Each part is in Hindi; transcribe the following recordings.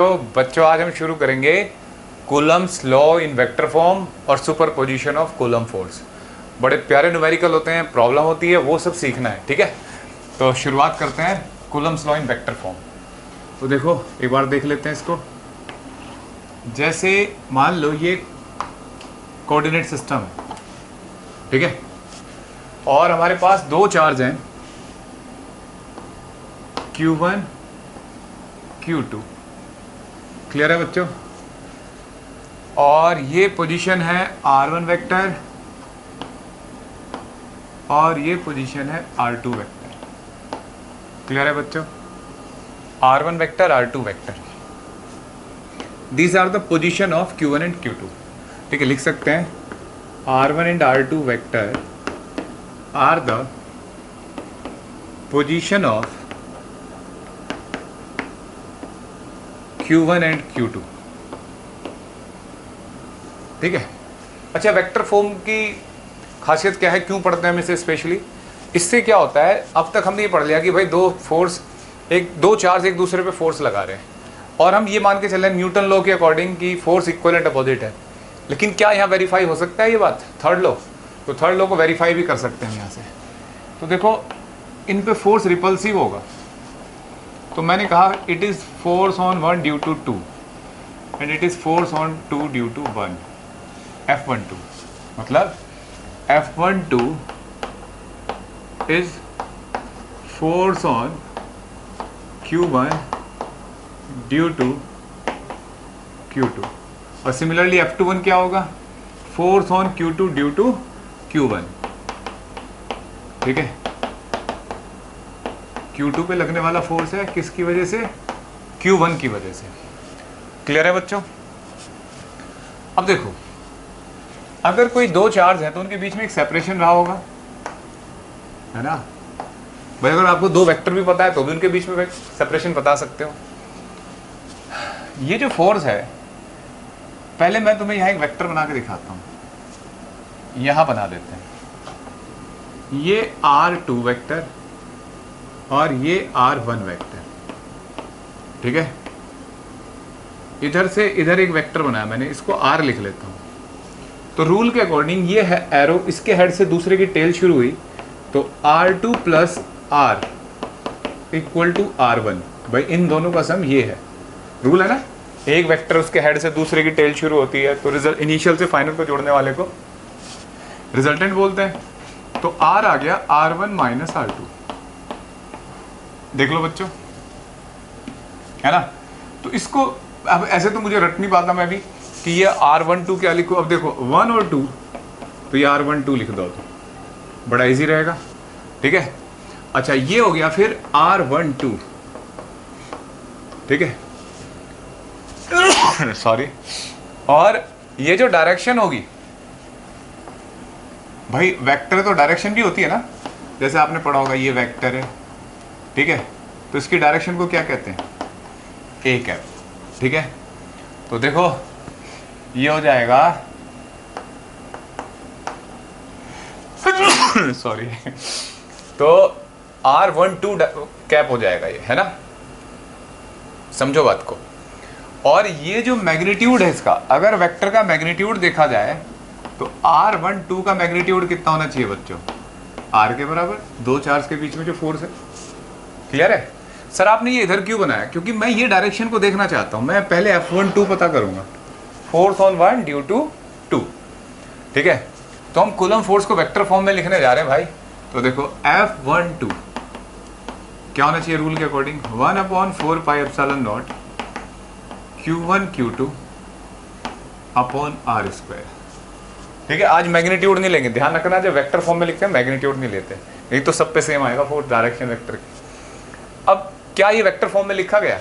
तो बच्चों आज हम शुरू करेंगे Coulomb's law in vector form और सुपरपोजिशन ऑफ कूलम फोर्स। बड़े प्यारे न्यूमेरिकल होते हैं, प्रॉब्लम होती है, वो सब सीखना है। ठीक है, तो शुरुआत करते हैं Coulomb's law in vector form. तो देखो एक बार देख लेते हैं इसको। जैसे मान लो ये कोऑर्डिनेट सिस्टम है, ठीक है, और हमारे पास दो चार्ज हैं Q1 Q2। क्लियर है बच्चों? और ये पोजीशन है R1 वेक्टर और ये पोजीशन है R2 वेक्टर। क्लियर है बच्चों? R1 vector, R2 vector, these are the position of Q1 and Q2। ठीक है, लिख सकते हैं R1 and R2 vector are the position of Q1 and Q2। ठीक है। अच्छा, वेक्टर फॉर्म की खासियत क्या है, क्यों पढ़ते हैं हम इसे स्पेशली? इससे क्या होता है, अब तक हमने ये पढ़ लिया कि भाई दो चार्ज एक दूसरे पे फोर्स लगा रहे हैं और हम ये मान के चल रहे हैं न्यूटन लॉ के अकॉर्डिंग कि फोर्स इक्वल एंड अपोजिट है। लेकिन क्या यहाँ वेरीफाई हो सकता है ये बात, थर्ड लॉ? तो थर्ड लॉ को वेरीफाई भी कर सकते हैं यहाँ से। तो देखो इन पे फोर्स रिपल्सिव होगा, तो मैंने कहा it is force on one due to two and it is force on two due to one, F12। मतलब F12 is force on Q1 due to Q2 और सिमिलरली F21 क्या होगा? Force on Q2 due to Q1। ठीक है, Q2 पे लगने वाला फोर्स है किसकी वजह से? Q1 की वजह से। क्लियर है बच्चों? अब देखो, अगर कोई दो चार्ज है तो उनके बीच में एक सेपरेशन रहा होगा, है ना भाई? अगर आपको दो वेक्टर भी पता है तो भी उनके बीच में सेपरेशन बता सकते हो। ये जो फोर्स है, पहले मैं तुम्हें यहाँ एक वेक्टर बना के दिखाता हूँ। यहाँ बना देते हैं, ये R2 वेक्टर और ये R1 वेक्टर। ठीक है, इधर से इधर एक वेक्टर बनाया मैंने, इसको R लिख लेता हूँ। तो रूल के अकॉर्डिंग ये है एरो, इसके हेड से दूसरे की टेल शुरू हुई, तो R2 plus R equal to R1। भाई इन दोनों का सम ये है, रूल है ना। एक वेक्टर उसके हेड से दूसरे की टेल शुरू होती है, तो रिजल्ट इनिशियल से फाइनल को जोड़ने वाले को रिजल्टेंट बोलते हैं। तो R आ गया R1 माइनस R2। देख लो बच्चों, है ना। तो इसको अब ऐसे तो मुझे रट नहीं पाता मैं भी कि ये R12 क्या लिखूं। अब देखो 1 और 2, तो ये R12 लिख दो तो बड़ा इजी रहेगा। ठीक है, अच्छा ये हो गया फिर R12। ठीक है सॉरी। और ये जो डायरेक्शन होगी, भाई वेक्टर तो डायरेक्शन भी होती है ना, जैसे आपने पढ़ा होगा ये वेक्टर है, ठीक है, तो इसकी डायरेक्शन को क्या कहते हैं? A cap. ठीक है, तो देखो ये हो जाएगा सॉरी, तो R12 कैप हो जाएगा ये, है ना। समझो बात को। और ये जो मैग्नीट्यूड है इसका, अगर वेक्टर का मैग्नीट्यूड देखा जाए तो R12 का मैग्नीट्यूड कितना होना चाहिए बच्चों? R के बराबर, दो चार्ज के बीच में जो फोर्स है। क्लियर है? सर आपने ये इधर क्यों बनाया? क्योंकि मैं ये डायरेक्शन को देखना चाहता हूं। मैं पहले F12 पता करूंगा, force on one due to two. ठीक है, तो हम कूलम फोर्स को वेक्टर फॉर्म में लिखने जा रहे हैं भाई। तो देखो F12 क्या होना चाहिए रूल के according? 1/4 pi epsilon not Q1 Q2 upon R square. ठीक है, आज मैग्नीट्यूड नहीं लेंगे, ध्यान रखना, जब वेक्टर फॉर्म में लिखते हैं मैग्नीट्यूड नहीं लेते, नहीं तो सब पे सेम आएगा फोर्स डायरेक्शन वेक्टर की। अब क्या ये वेक्टर फॉर्म में लिखा गया?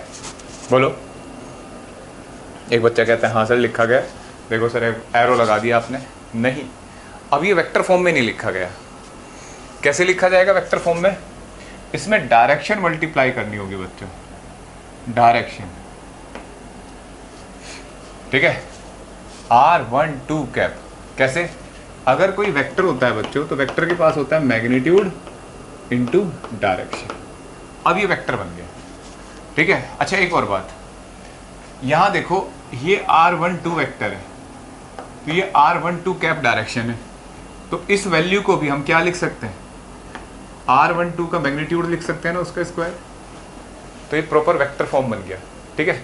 बोलो। एक बच्चा कहता है हाँ सर लिखा गया। देखो सर एरो लगा दिया आपने। नहीं, अब ये वेक्टर फॉर्म में नहीं लिखा गया। कैसे लिखा जाएगा वेक्टर फॉर्म में? इसमें डायरेक्शन मल्टीप्लाई करनी होगी बच्चों, डायरेक्शन। ठीक है, R12 कैप। कैसे? अगर कोई वेक्टर होता है बच्चों, तो वेक्टर के पास होता है मैग्नीट्यूड इनटू डायरेक्शन। अब ये वेक्टर बन गया। ठीक है, अच्छा एक और बात, यहां देखो ये r12 वेक्टर है, तो ये r12 कैप डायरेक्शन है, तो इस वैल्यू को भी हम क्या लिख सकते हैं, r12 का मैग्नीट्यूड लिख सकते हैं ना, उसका स्क्वायर। तो ये प्रॉपर वेक्टर फॉर्म बन गया। ठीक है,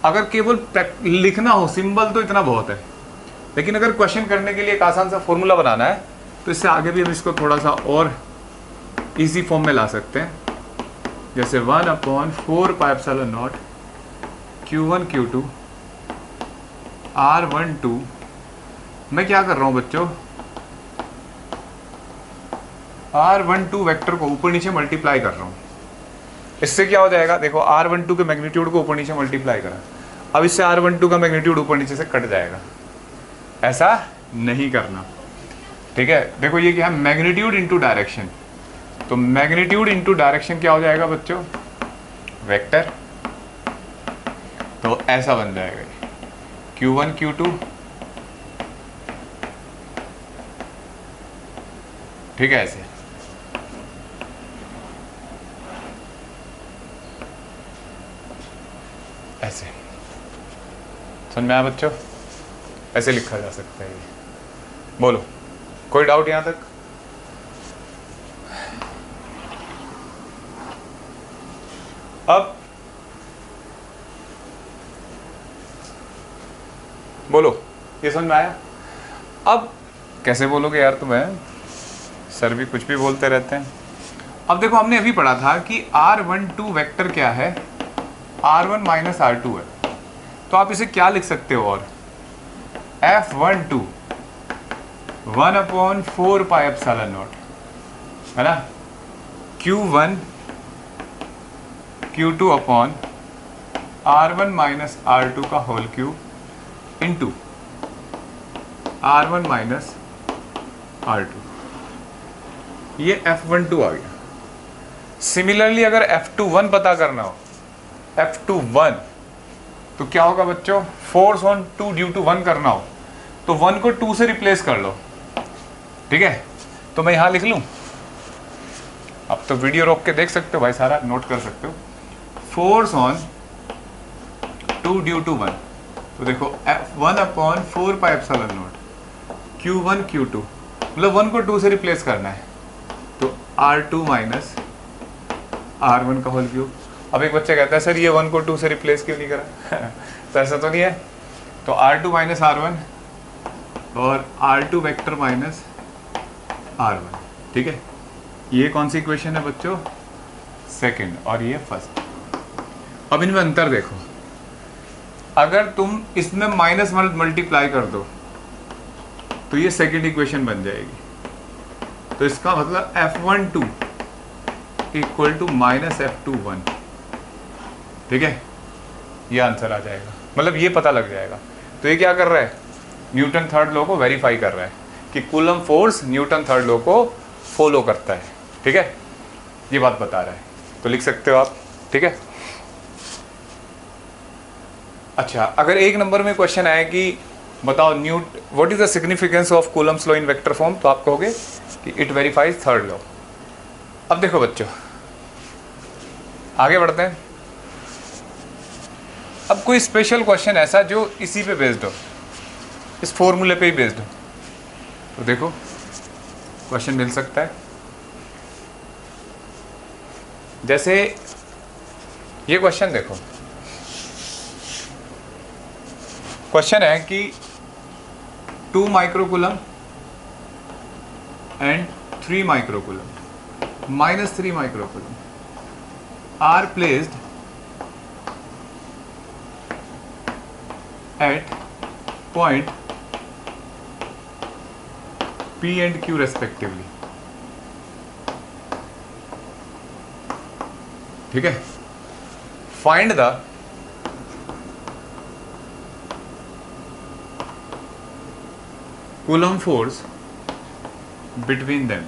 अगर केवल लिखना हो सिंबल तो इतना बहुत है, लेकिन अगर क्वेश्चन करने के लिए एक आसान सा फॉर्मूला बनाना है तो इससे आगे भी हम इसको थोड़ा सा और इजी फॉर्म में ला सकते हैं। जैसे 1/4πε0 Q1 Q2 R12। मैं क्या कर रहा हूं बच्चों, R12 वेक्टर को ऊपर नीचे मल्टीप्लाई कर रहा हूं। इससे क्या हो जाएगा, देखो R12 के मैग्नीट्यूड को ऊपर नीचे मल्टीप्लाई करा, अब इससे R12 का मैग्नीट्यूड ऊपर नीचे से कट जाएगा। ऐसा नहीं करना। ठीक है, देखो ये क्या है, मैग्नीट्यूड इनटू डायरेक्शन। तो मैग्नीट्यूड इनटू डायरेक्शन क्या हो जाएगा बच्चों, वेक्टर। तो ऐसा बन जाएगा Q1 Q2। ठीक है, ऐसे ऐसे समझ में आया बच्चों, ऐसे लिखा जा सकता है ये। बोलो कोई डाउट यहां तक? अब बोलो ये समझ में आया? अब कैसे बोलोगे यार तुम्हें, सर भी कुछ भी बोलते रहते हैं। अब देखो हमने अभी पढ़ा था कि R12 वेक्टर क्या है, R1 माइनस R2 है, तो आप इसे क्या लिख सकते हो, और F12 1/4πε0 है ना, Q1 Q2 upon R1 minus R2 का whole cube into R1 minus R2, ये F12 आ गया। सिमिलरली अगर F21 पता करना हो, F21 तो क्या होगा बच्चों, फोर्स ऑन 2 ड्यू टू 1 करना हो तो 1 को 2 से रिप्लेस कर लो। ठीक है, तो मैं यहां लिख लूं, अब तो वीडियो रोक के देख सकते हो भाई, सारा नोट कर सकते हो। फोर्स ऑन 2 ड्यू टू 1, तो देखो 1/4πε0 Q1 Q2, मतलब 1 को 2 से रिप्लेस करना है, तो R2 माइनस R1 का होल क्यूब। अब एक बच्चा कहता है सर ये 1 को 2 से रिप्लेस क्यों नहीं करा तो ऐसा तो नहीं है, तो R2 माइनस R1 और R2 वेक्टर माइनस R1। ठीक है, ये कौन सी इक्वेशन है बच्चों, सेकंड, और ये फर्स्ट। अब इनमें अंतर देखो, अगर तुम इसमें माइनस मल्टीप्लाई कर दो तो ये सेकंड इक्वेशन बन जाएगी, तो इसका मतलब F12 equal to minus F21। ठीक है, ये आंसर आ जाएगा, मतलब ये पता लग जाएगा। तो ये क्या कर रहा है, न्यूटन थर्ड लॉ को वेरीफाई कर रहा है कि coulomb force Newton third law को फॉलो करता है। ठीक है, ये बात बता रहा है, तो लिख सकते हो आप। ठीक है, अच्छा अगर एक नंबर में क्वेश्चन आए कि बताओ what is the significance of Coulomb's law in vector form, तो आप कहोगे कि इट वेरीफाइज थर्ड लॉ। अब देखो बच्चों आगे बढ़ते हैं। अब कोई स्पेशल क्वेश्चन ऐसा जो इसी पे बेस्ड हो, इस फॉर्मूले पे ही बेस्ड हो, तो देखो क्वेश्चन मिल सकता है। जैसे ये क्वेश्चन देखो, क्वेश्चन है कि 2 microcoulomb and 3 microcoulomb minus 3 microcoulomb are placed at point P and Q respectively। ठीक है, find the coulomb force between them.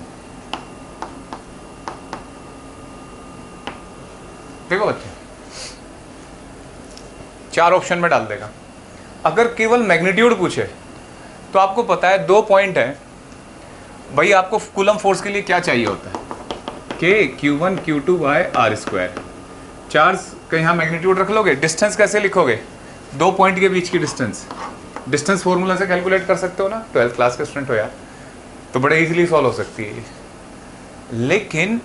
देखो बच्चे 4 ऑप्शन में डाल देगा। अगर केवल मैग्नीट्यूड पूछे तो आपको पता है 2 पॉइंट है भाई, आपको कूलम फोर्स के लिए क्या चाहिए होता है, K Q1 Q2 by R square. Charge का यहाँ मैग्नीट्यूड रख लोगे, डिस्टेंस कैसे लिखोगे, दो पॉइंट के बीच की डिस्टेंस फॉर्मूला से कैलकुलेट कर सकते हो ना, 12th क्लास के स्टूडेंट हो यार, तो बड़े इजीली सॉल्व हो सकती है। लेकिन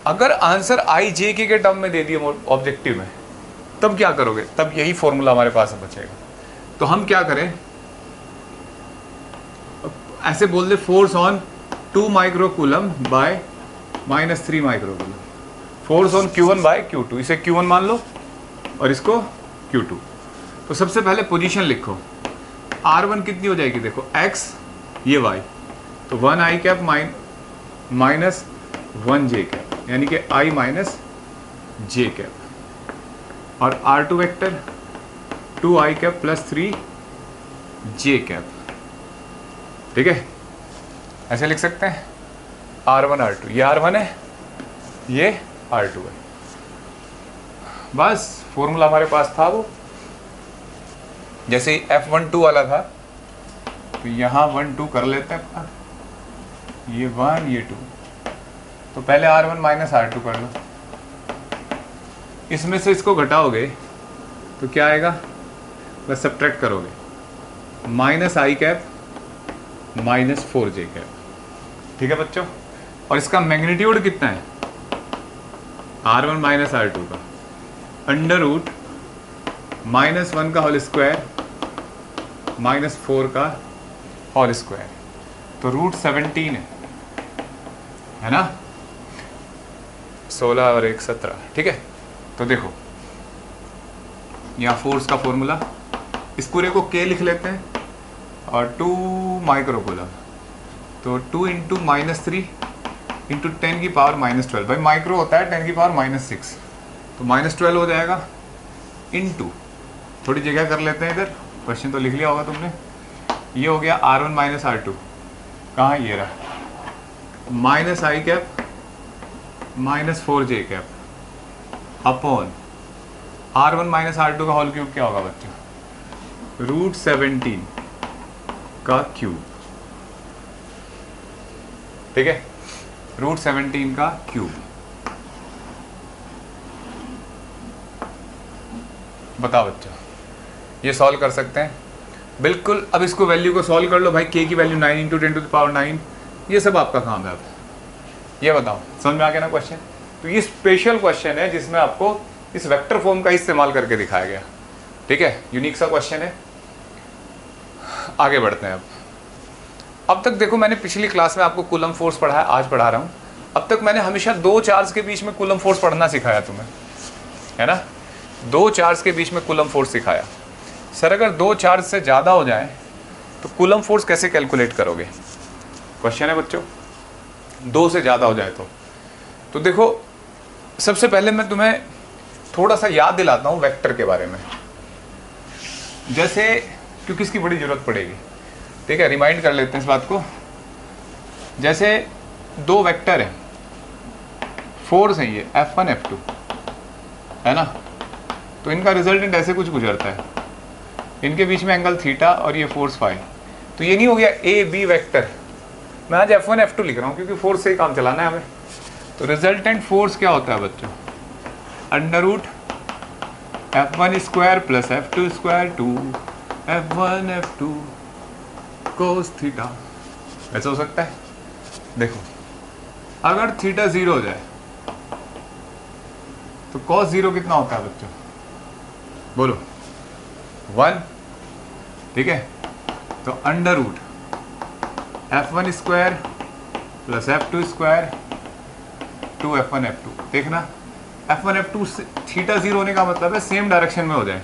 अगर आंसर आई जे के टर्म में दे दिए ऑब्जेक्टिव में, तब क्या करोगे? तब यही फॉर्मूला हमारे पास बचेगा। तो हम क्या करें, ऐसे बोल दे force on 2 microcoulomb by -3 microcoulomb, force on Q1 by Q2, इसे Q1 मान लो और इसको Q2। तो सबसे पहले पोजीशन लिखो, R1 कितनी हो जाएगी देखो, x ये y, तो 1 i cap minus 1 j cap, यानी कि i माइनस j कैप, और R2 vector 2 i cap plus 3 j cap. ठीक है, ऐसे लिख सकते हैं R1 R2, ये R1 है, ये R2 है। बस फॉर्मूला हमारे पास था वो, जैसे F12 वाला था, तो यहाँ 1 2 कर लेते हैं अपना, ये 1 ये 2, तो पहले R1 माइनस R2 कर लो, इसमें से इसको घटाओगे तो क्या आएगा, बस सब्ट्रैक्ट करोगे, minus I cap minus 4 J cap. ठीक है बच्चों, और इसका मैग्नीट्यूड कितना है, R1 माइनस R2 का अंडर रूट -1 का होल स्क्वायर -4 का होल स्क्वायर, तो रूट 17 है ना, 16 और 1 17। ठीक है, तो देखो यहाँ फोर्स का फॉर्मूला, इस पूरे को K लिख लेते हैं, और 2 माइक्रोकूलम, तो 2 इंटू -3 इंटू 10 की पावर -12, भाई माइक्रो होता है 10 की पावर -6, तो -12 हो जाएगा, इंटू थोड़ी जगह कर लेते हैं इधर, क्वेश्चन तो लिख लिया होगा तुमने, ये हो गया R1 माइनस R2, कहाँ ये रहा, minus I cap minus 4 J cap upon R1 minus R2 का होल क्यूब क्या होगा बच्चों, रूट 17 का क्यूब। ठीक है, रूट 17 का क्यूब। बताओ बच्चों, ये सॉल्व कर सकते हैं बिल्कुल। अब इसको वैल्यू को सॉल्व कर लो भाई, k की value 9 into 10 to the power 9, ये सब आपका काम है। अब ये बताओ, समझ में आ गया ना क्वेश्चन? तो ये स्पेशल क्वेश्चन है जिसमें आपको इस वेक्टर फॉर्म का इस्तेमाल करके दिखाया गया। ठीक है, यूनिक सा क्वेश्चन है। आगे बढ़ते हैं। अब तक देखो, मैंने पिछली क्लास में आपको कूलम फोर्स पढ़ाया, आज पढ़ा रहा हूँ। अब तक मैंने हमेशा 2 चार्ज के बीच में कूलम फोर्स पढ़ना सिखाया तुम्हें, है ना, 2 चार्ज के बीच में कूलम फोर्स सिखाया। सर अगर 2 चार्ज से ज़्यादा हो जाए तो कूलम फोर्स कैसे कैलकुलेट करोगे, क्वेश्चन है बच्चों। 2 से ज़्यादा हो जाए तो देखो, सबसे पहले मैं तुम्हें थोड़ा सा याद दिलाता हूँ वेक्टर के बारे में, जैसे क्योंकि इसकी बड़ी ज़रूरत पड़ेगी। ठीक है, रिमाइंड कर लेते हैं इस बात को। जैसे 2 वेक्टर हैं, फोर्स है ये F1 F2, है ना, तो इनका रिजल्टेंट ऐसे कुछ गुजरता है, इनके बीच में एंगल थीटा और ये फोर्स फाई। तो ये नहीं हो गया ए बी वेक्टर, मैं आज F1 F2 लिख रहा हूँ क्योंकि फोर्स से ही काम चलाना है हमें। तो रिजल्टेंट फोर्स क्या होता है बच्चों, under root F1 square plus F2 square 2 F1 F2 cos theta. ऐसा हो सकता है। देखो, अगर थीटा 0 हो जाए तो cos 0 कितना होता है बच्चों, बोलो 1। ठीक है, तो under root F1 square plus F2 square 2 F1 F2। देखना, F1 F2 थीटा 0 होने का मतलब है सेम डायरेक्शन में हो जाए।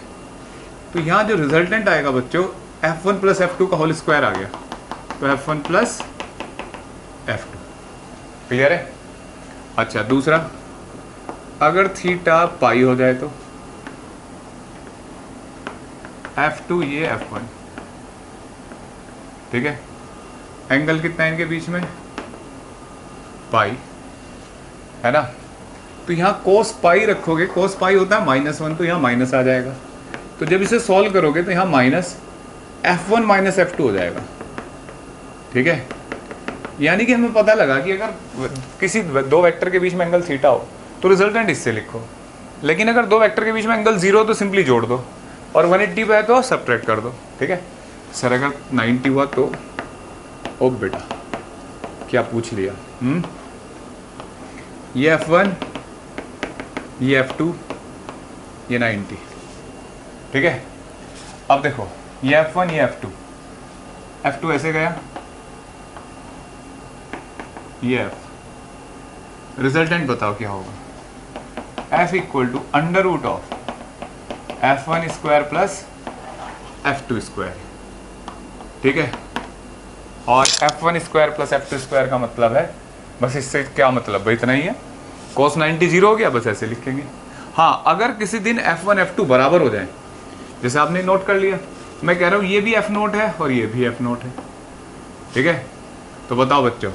तो यहाँ जो रिजल्टेंट आएगा बच्चों, F1 प्लस F2 का होल स्क्वायर आ गया, तो F1 प्लस F2। क्लियर है? अच्छा, दूसरा, अगर थीटा पाई हो जाए तो F2 ये F1। ठीक है, एंगल कितना है इनके बीच में, पाई, है ना। तो यहाँ कोस पाई रखोगे, कोस पाई होता है -1, तो यहाँ माइनस आ जाएगा। तो जब इसे सॉल्व करोगे तो यहाँ माइनस F1 माइनस F2 हो जाएगा। ठीक है, यानी कि हमें पता लगा कि अगर किसी 2 वेक्टर के बीच में एंगल थीटा हो तो रिजल्टेंट इससे लिखो, लेकिन अगर 2 वेक्टर के बीच में एंगल 0 हो तो सिंपली जोड़ दो, और 180 पे है तो सब्ट्रैक्ट कर दो, ठीक है। सर अगर 90 हुआ तो ओ बेटा क्या पूछ लिया, ये F1, ये F2, ये 90, ठीक है। अब देखो ये F1, ये F2 ऐसे गया, ये F, रिजल्टेंट बताओ क्या होगा, F equal to under root of F1 square plus F2 square, ठीक है। और F1 square plus F2 square का मतलब है, बस इससे क्या मतलब है, इतना ही है, cos 90 जीरो हो गया, बस ऐसे लिखेंगे। हाँ अगर किसी दिन F1 F2 बराबर हो जाए, जैसे आपने नोट कर लिया, मैं कह रहा हूँ ये भी F नोट है और ये भी F नोट है, ठीक है। तो बताओ बच्चों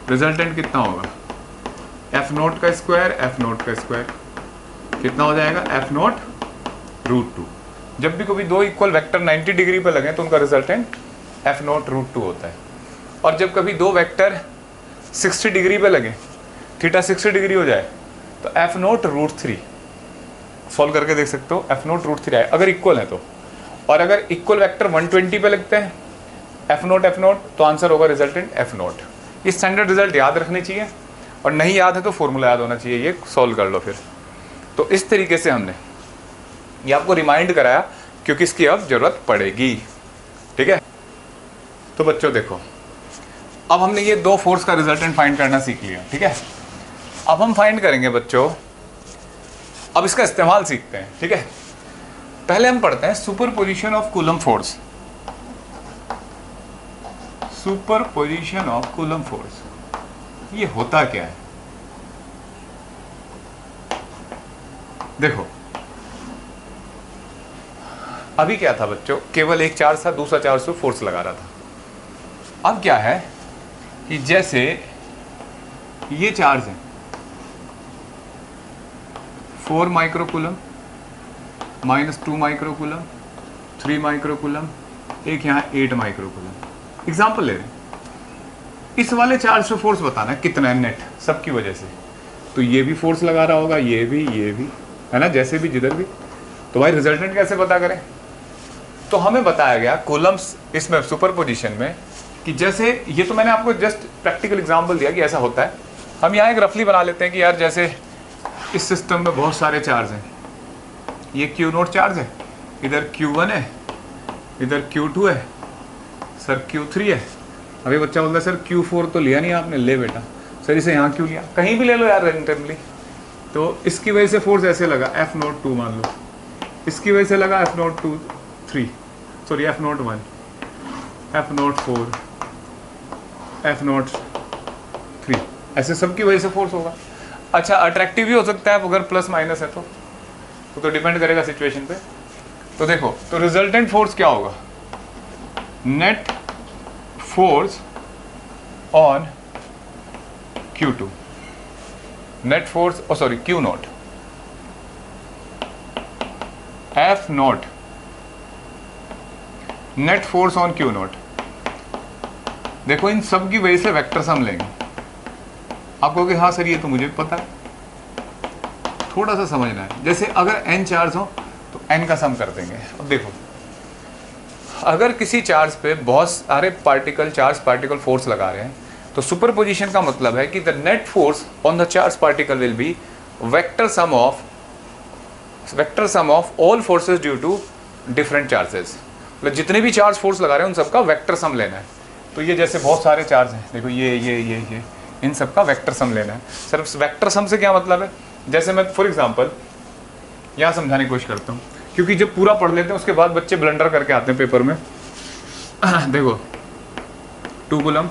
रिजल्टेंट कितना होगा, F नोट का स्क्वायर F नोट का स्क्वायर कितना हो जाएगा, F नोट रूट 2। जब भी कभी दो इक्वल वेक्टर 90 डिग्री पर लगे तो उनका रिजल्टेंट F नोट रूट 2 होता है। और जब कभी दो वेक्टर 60 डिग्री पे लगे, थीटा 60 डिग्री हो जाए, तो F नोट रूट 3, सॉल्व करके देख सकते हो, F नोट रूट 3 आए अगर इक्वल है तो। और अगर इक्वल वेक्टर 120 पे लगते हैं F नोट तो आंसर होगा रिजल्टेंट F नोट। ये स्टैंडर्ड रिजल्ट याद रखने चाहिए, और नहीं याद है तो फॉर्मूला याद होना चाहिए, ये सॉल्व कर लो फिर। तो इस तरीके से हमने ये आपको रिमाइंड कराया क्योंकि इसकी अब जरूरत पड़ेगी, ठीक है। तो बच्चों देखो अब हमने ये दो फोर्स का रिजल्टेंट फाइंड करना सीख लिया, ठीक है। अब हम फाइंड करेंगे बच्चों, अब इसका इस्तेमाल सीखते हैं, ठीक है। पहले हम पढ़ते हैं superposition of coulomb force. Superposition of coulomb force ये होता क्या है, देखो अभी क्या था बच्चों, केवल एक चार्ज था, दूसरा चार्ज तो फोर्स लगा रहा था। अब क्या है कि जैसे ये चार्ज है 4 माइक्रोकूलम माइनस 2 माइक्रोकूलम 3 माइक्रोकूलम, एक यहाँ 8 माइक्रोकूलम, एग्जाम्पल ले रहे हैं। इस वाले चार्ज पे फोर्स बताना है कितना है नेट, सबकी वजह से। तो ये भी फोर्स लगा रहा होगा, ये भी है ना, जैसे भी जिधर भी। तो भाई रिजल्टेंट कैसे पता करें, तो हमें बताया गया कूलम्स इसमें सुपरपोजिशन में कि जैसे ये तो मैंने आपको जस्ट प्रैक्टिकल एग्जांपल दिया कि ऐसा होता है। हम यहाँ एक रफली बना लेते हैं कि यार जैसे इस सिस्टम में बहुत सारे चार्ज हैं, ये Q नोट चार्ज है, इधर Q1 है, इधर Q2 है, सर Q3 है। अभी बच्चा बोलता है सर Q4 तो लिया नहीं आपने, ले बेटा सर इसे यहाँ क्यों लिया, कहीं भी ले लो यार रैंडमली। तो इसकी वजह से फोर्स ऐसे लगा F नोट 2 मान लो, इसकी वजह से लगा F note 3, sorry F note 1, F note 4, F note 3, ऐसे सबकी वजह से फोर्स होगा। अच्छा अट्रैक्टिव भी हो सकता है अगर प्लस माइनस है तो डिपेंड करेगा सिचुएशन पे। तो देखो तो रिजल्टेंट फोर्स क्या होगा, net force on Q2, net force sorry Q note, F note net force on Q note. देखो इन सब की वजह से वेक्टर सम लेंगे। आप कहोगे हाँ सर ये तो मुझे भी पता है, थोड़ा सा समझना है। जैसे अगर n चार्ज हो तो n का सम कर देंगे। अब देखो अगर किसी चार्ज पे बहुत सारे चार्ज पार्टिकल फोर्स लगा रहे हैं तो सुपरपोजिशन का मतलब है कि the net force on the charge particle will be vector sum of all forces due to different charges. मतलब जितने भी चार्ज फोर्स लगा रहे हैं उन सबका वेक्टर सम लेना है। तो ये जैसे बहुत सारे चार्ज हैं, देखो ये इन सब का वेक्टर सम लेना है। सिर्फ वेक्टर सम से क्या मतलब है, जैसे मैं फॉर एग्जांपल यहाँ समझाने की कोशिश करता हूँ, क्योंकि जब पूरा पढ़ लेते हैं उसके बाद बच्चे ब्लंडर करके आते हैं पेपर में। देखो 2 कूलम,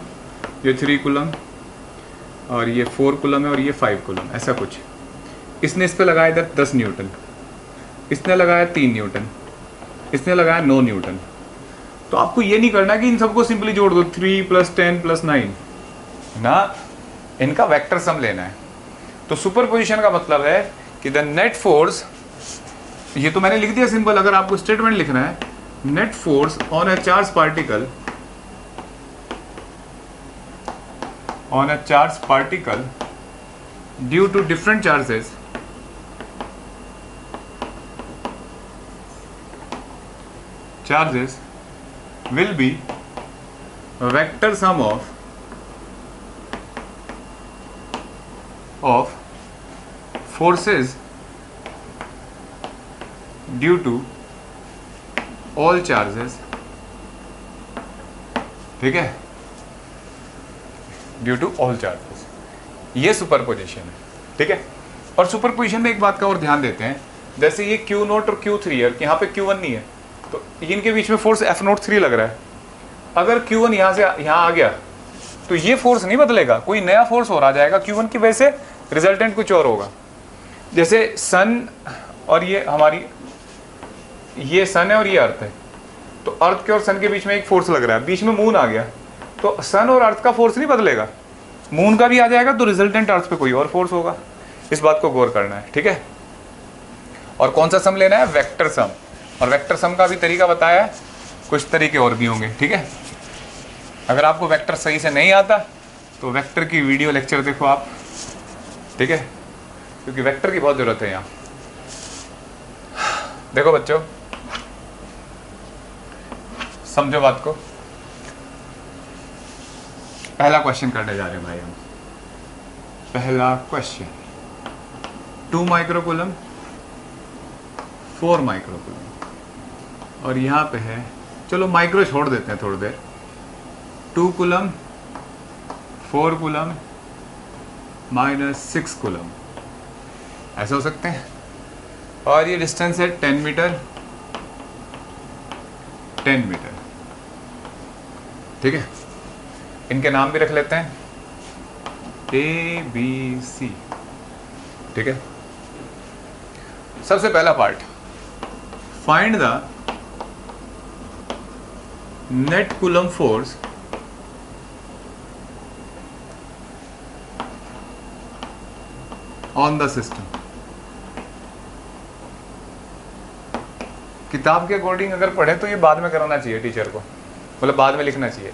ये 3 कूलम और ये 4 कूलम है और ये 5 कूलम, ऐसा कुछ। इसने इस पर लगाया इधर 10 न्यूटन, इसने लगाया 3 न्यूटन, इसने लगाया 9 न्यूटन। तो आपको ये नहीं करना कि इन सबको सिंपली जोड़ दो 3 + 10 + 9 ना, इनका वेक्टर सम लेना है। तो सुपरपोजिशन का मतलब है कि द नेट फोर्स, ये तो मैंने लिख दिया सिंपल, अगर आपको स्टेटमेंट लिखना है net force on a charge particle due to different charges charges will be vector sum of forces due to all charges, ठीक है, ड्यू टू ऑल चार्जेस, ये सुपरपोजिशन है, ठीक है। और सुपरपोजिशन में एक बात का और ध्यान देते हैं, जैसे ये Q0 और Q3 है, यहाँ पे Q1 नहीं है, तो इनके बीच में फोर्स F03 लग रहा है। अगर Q1 यहाँ से यहाँ आ गया तो ये फोर्स नहीं बदलेगा, कोई नया फोर्स और आ जाएगा Q1 की वजह से, रिजल्टेंट कुछ और होगा। जैसे सन और ये हमारी, ये सन है और ये अर्थ है, तो अर्थ के और सन के बीच में एक फोर्स लग रहा है, बीच में मून आ गया, तो सन और अर्थ का फोर्स नहीं बदलेगा, मून का भी आ जाएगा, तो रिजल्टेंट अर्थ पे कोई और फोर्स होगा। इस बात को गौर करना है, ठीक है। और कौन सा सम लेना है? Vector sum. और वेक्टर सम का भी तरीका बताया है, कुछ तरीके और भी होंगे, ठीक है। अगर आपको वेक्टर सही से नहीं आता तो वेक्टर की वीडियो लेक्चर देखो आप, ठीक है, क्योंकि वेक्टर की बहुत जरूरत है यहाँ। देखो बच्चों, समझो बात को। पहला क्वेश्चन करने जा रहे हैं भाई हम। पहला क्वेश्चन, 2 माइक्रोकूलम 4 माइक्रोकूलम, और यहाँ पे है, चलो माइक्रो छोड़ देते हैं थोड़ी देर, 2 कूलम 4 कूलम -6 कूलम, ऐसे हो सकते हैं। और ये डिस्टेंस है 10 मीटर 10 मीटर, ठीक है। इनके नाम भी रख लेते हैं, ABC, ठीक है। सबसे पहला part, find the net coulomb force on the system. किताब के अकॉर्डिंग अगर पढ़े तो ये बाद में कराना चाहिए टीचर को, मतलब बाद में लिखना चाहिए।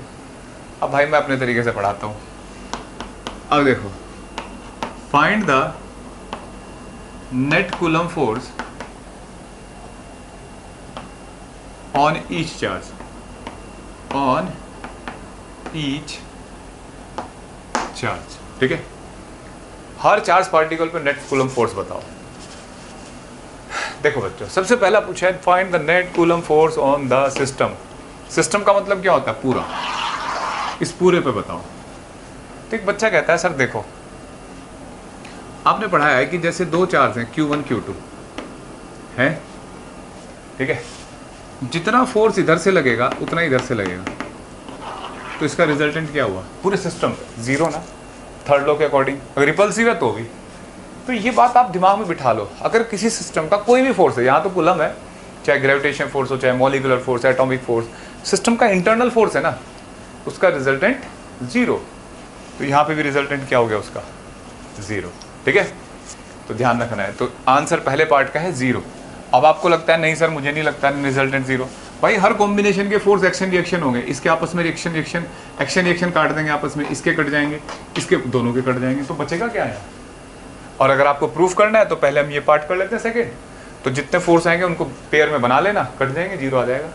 अब भाई मैं अपने तरीके से पढ़ाता हूँ। अब देखो, find the net coulomb force on each charge, on each charge, ठीक है। हर चार्ज पार्टिकल पे नेट कूलम फोर्स बताओ। देखो बच्चों, सबसे पहला पूछा है find the net coulomb force on the system. System का मतलब क्या होता है? पूरा, इस पूरे पे बताओ। तो एक बच्चा कहता है सर देखो, आपने पढ़ाया है कि जैसे 2 चार्ज हैं Q1 Q2 है, ठीक है, जितना फोर्स इधर से लगेगा उतना इधर से लगेगा, तो इसका रिजल्टेंट क्या हुआ? पूरे सिस्टम पे 0 ना, थर्ड लॉ के अकॉर्डिंग। अगर रिपल्सिव है तो भी, तो ये बात आप दिमाग में बिठा लो। अगर किसी सिस्टम का कोई भी फोर्स है, यहाँ तो कूलम है, चाहे ग्रेविटेशन फोर्स हो, चाहे molecular force, atomic force, system का इंटरनल फोर्स है ना, उसका रिजल्टेंट 0। तो यहाँ पे भी रिजल्टेंट क्या हो गया उसका? 0, ठीक है। तो ध्यान रखना है। तो आंसर पहले पार्ट का है 0। अब आपको लगता है नहीं सर मुझे नहीं लगता रिजल्टेंट 0। भाई हर कॉम्बिनेशन के फोर्स एक्शन रिएक्शन होंगे, इसके आपस में रिएक्शन रिएक्शन एक्शन रिएक्शन काट देंगे आपस में, इसके कट जाएंगे, इसके दोनों के कट जाएंगे, तो बचेगा क्या है? और अगर आपको प्रूफ करना है तो पहले हम ये पार्ट कर लेते हैं सेकेंड। तो जितने फोर्स आएंगे उनको पेयर में बना लेना, कट जाएंगे, 0 आ जाएगा,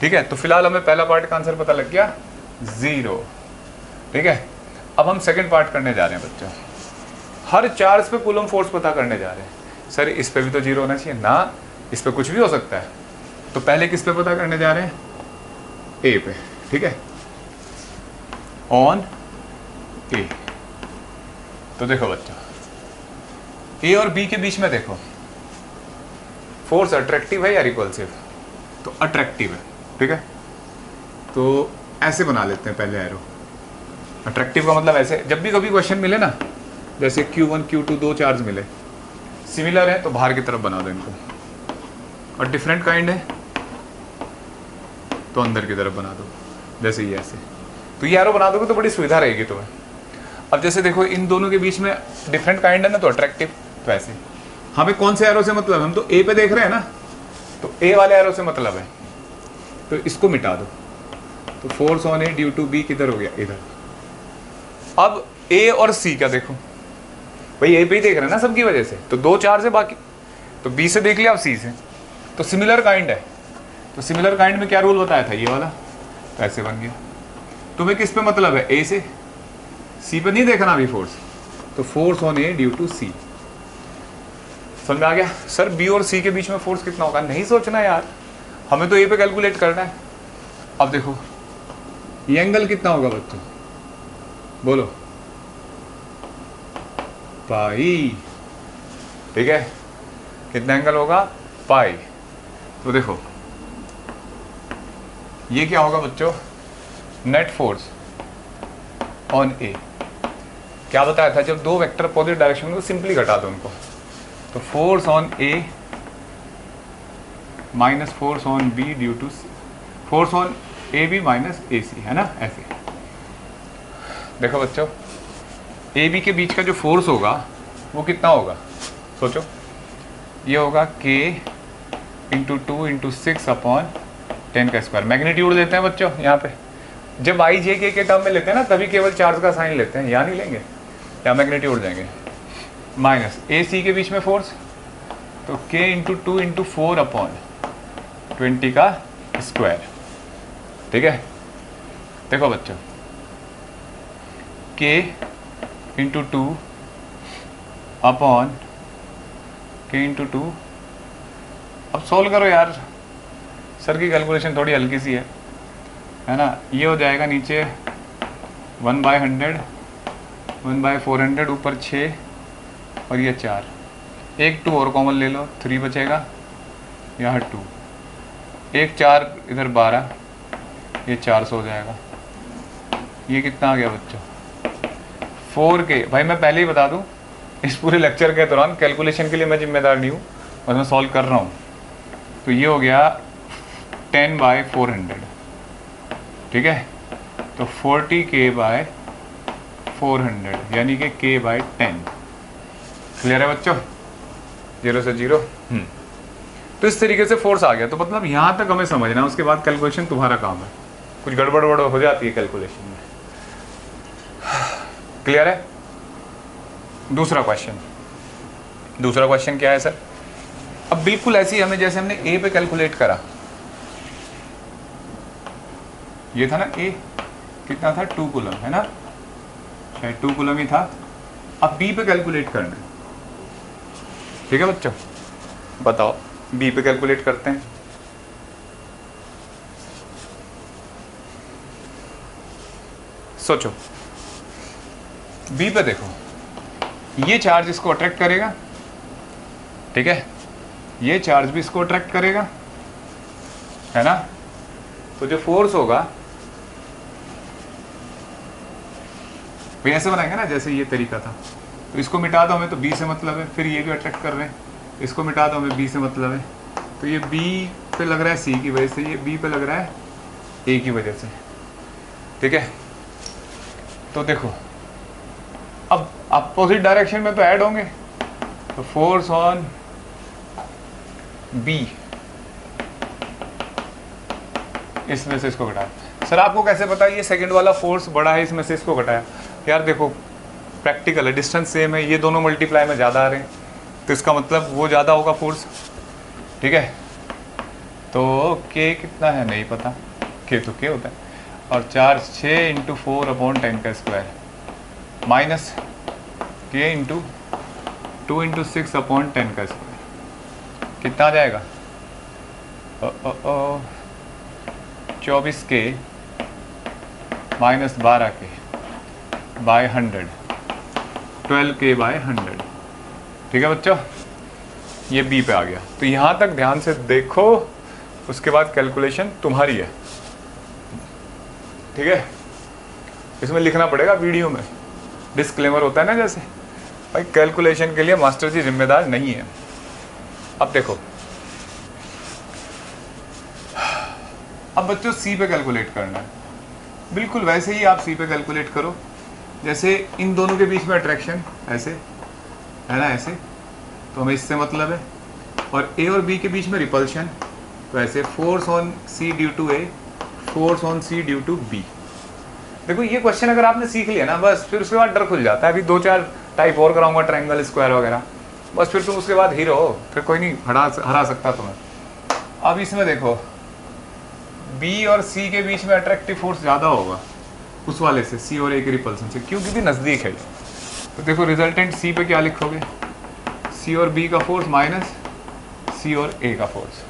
ठीक है। तो फिलहाल हमें पहला पार्ट का आंसर पता लग गया 0, ठीक है। अब हम सेकेंड पार्ट करने जा रहे हैं बच्चों। हर चार्ज पे कूलम फोर्स पता करने जा रहे हैं। सर इस पे भी तो 0 होना चाहिए ना, इस पे कुछ भी हो सकता है। तो पहले किस पे पता करने जा रहे हैं? ए पे, ठीक है, ऑन ए। तो देखो बच्चों, ए और बी के बीच में देखो फोर्स अट्रैक्टिव है या रिपल्सिव? तो अट्रैक्टिव है, ठीक है। तो ऐसे बना लेते हैं पहले एरो। अट्रैक्टिव का मतलब ऐसे, जब भी कभी क्वेश्चन मिले ना, जैसे Q1 Q2 2 चार्ज मिले, सिमिलर है तो बाहर की तरफ बना दो इनको, और डिफरेंट काइंड है तो अंदर की तरफ बना दो, जैसे ये ऐसे। तो ये एरो बना दोगे तो बड़ी सुविधा रहेगी तुम्हें। अब जैसे देखो इन दोनों के बीच में डिफरेंट काइंड है ना, तो अट्रैक्टिव, तो ऐसे। हमें कौन से एरो से मतलब? हम तो ए पे देख रहे हैं ना, तो ए वाले एरो से मतलब है, तो इसको मिटा दो। तो force on A due to B किधर हो गया? इधर। अब ए और सी का देखो, भाई ए पे ही देख रहे हैं ना सबकी वजह से, तो 2 चार्ज है बाकी, तो बी से देख लिया, अब सी से, तो सिमिलर काइंड है। तो सिमिलर काइंड में क्या रूल बताया था, ये वाला, तो ऐसे बन गया। तुम्हें किस पे मतलब है, ए से, सी पे नहीं देखना अभी फोर्स, तो force on A due to C. समझ में आ गया? सर बी और सी के बीच में फोर्स कितना होगा, नहीं सोचना यार, हमें तो ए पे कैलकुलेट करना है। अब देखो ये एंगल कितना होगा बच्चों, बोलो, पाई, ठीक है, कितना एंगल होगा, पाई। तो देखो ये क्या होगा बच्चों, नेट फोर्स ऑन ए। क्या बताया था, जब दो वेक्टर अपोजिट डायरेक्शन में, सिंपली घटा दो उनको, तो force on A minus force on B due to C, force on A B minus A C, है ना, ऐसे। देखो बच्चों ए बी के बीच का जो फोर्स होगा वो कितना होगा, सोचो, ये होगा के इंटू 2 इंटू 6 अपॉन 10 का स्क्वायर। मैग्नीट्यूड लेते हैं बच्चों यहाँ पे, जब आई जे के टर्म में लेते हैं ना तभी केवल चार्ज का साइन लेते हैं, यहाँ नहीं लेंगे, यहाँ मैग्नीट्यूड देंगे। माइनस ए सी के बीच में फोर्स, तो के इंटू 2 इंटू 4 अपॉन 20 का स्क्वायर, ठीक है। देखो बच्चों के इंटू 2 अपॉन के इंटू 2, अब सोल्व करो यार, सर की कैलकुलेशन थोड़ी हल्की सी है ना। ये हो जाएगा नीचे 1/100, 1/400, ऊपर 6 और ये 4, एक 2 और कॉमन ले लो, 3 बचेगा, यहाँ 2, एक 4 इधर 12, ये 400 हो जाएगा। ये कितना आ गया बच्चों, 4K। भाई मैं पहले ही बता दूं, इस पूरे लेक्चर के दौरान कैलकुलेशन के लिए मैं जिम्मेदार नहीं हूँ, बस मैं सॉल्व कर रहा हूँ। तो ये हो गया 10/400, ठीक है, तो 40K/400 यानी कि K/10। क्लियर है बच्चों, 0 से 0। तो इस तरीके से फोर्स आ गया। तो मतलब यहाँ तक हमें समझना है, उसके बाद कैलकुलेशन तुम्हारा काम है, कुछ गड़बड़ हो जाती है कैलकुलेशन में। क्लियर है? दूसरा क्वेश्चन क्या है सर, अब बिल्कुल ऐसी हमें जैसे हमने ए पे कैलकुलेट करा, ये था ना ए, कितना था 2 कूलम, है ना, शायद 2 कूलम ही था। अब बी पे कैलकुलेट करना है, ठीक है बच्चों, बताओ बी पे कैलकुलेट करते हैं। सोचो बी पे देखो, ये चार्ज इसको अट्रैक्ट करेगा, ठीक है, ये चार्ज भी इसको अट्रैक्ट करेगा, है ना। तो जो फोर्स होगा भाई ऐसे बनाएंगे ना, जैसे ये तरीका था, तो इसको मिटा दो हमें तो बी से मतलब है, फिर ये भी अट्रैक्ट कर रहे हैं, इसको मिटा दो हमें बी से मतलब है, तो ये बी पे लग रहा है सी की वजह से, ये बी पे लग रहा है ए की वजह से, ठीक है। तो देखो अब अपोजिट डायरेक्शन में तो ऐड होंगे, तो फोर्स ऑन बी, इसमें से इसको घटाया। सर आपको कैसे पता ये सेकंड वाला फोर्स बड़ा है, इसमें से इसको घटाया? यार देखो प्रैक्टिकल है, डिस्टेंस सेम है, ये दोनों मल्टीप्लाई में ज़्यादा आ रहे हैं, तो इसका मतलब वो ज़्यादा होगा फोर्स, ठीक है। तो के कितना है नहीं पता, के तो के होता है, और चार्ज 6 इंटू 4 अपॉन 10 का स्क्वायर, माइनस के इंटू 2 इंटू 6 अपॉन 10 का स्क्वायर, कितना आ जाएगा, 24K minus 12K bye 100, 12K/100, ठीक है बच्चों। ये बी पे आ गया। तो यहाँ तक ध्यान से देखो, उसके बाद कैलकुलेशन तुम्हारी है, ठीक है। इसमें लिखना पड़ेगा वीडियो में, डिस्क्लेमर होता है ना, जैसे भाई कैलकुलेशन के लिए मास्टर जी जिम्मेदार नहीं है। अब देखो, अब बच्चों सी पे कैलकुलेट करना है, बिल्कुल वैसे ही आप सी पे कैलकुलेट करो जैसे इन दोनों के बीच में अट्रैक्शन ऐसे है ना, ऐसे, तो हमें इससे मतलब है, और ए और बी के बीच में रिपल्शन, तो ऐसे force on C due to A, force on C due to B. देखो ये क्वेश्चन अगर आपने सीख लिया ना, बस फिर उसके बाद डर खुल जाता है। अभी 2-4 टाइप और कराऊंगा, ट्रायंगल, स्क्वायर वगैरह, बस फिर तुम उसके बाद हीरो हो, फिर कोई नहीं हरा सकता तुम्हें। अब इसमें देखो बी और सी के बीच में अट्रैक्टिव फोर्स ज़्यादा होगा उस वाले से, सी और ए के रिपल्सन से, क्यों? क्योंकि नज़दीक है। तो देखो रिजल्टेंट सी पे क्या लिखोगे, सी और बी का फोर्स माइनस सी और ए का फोर्स।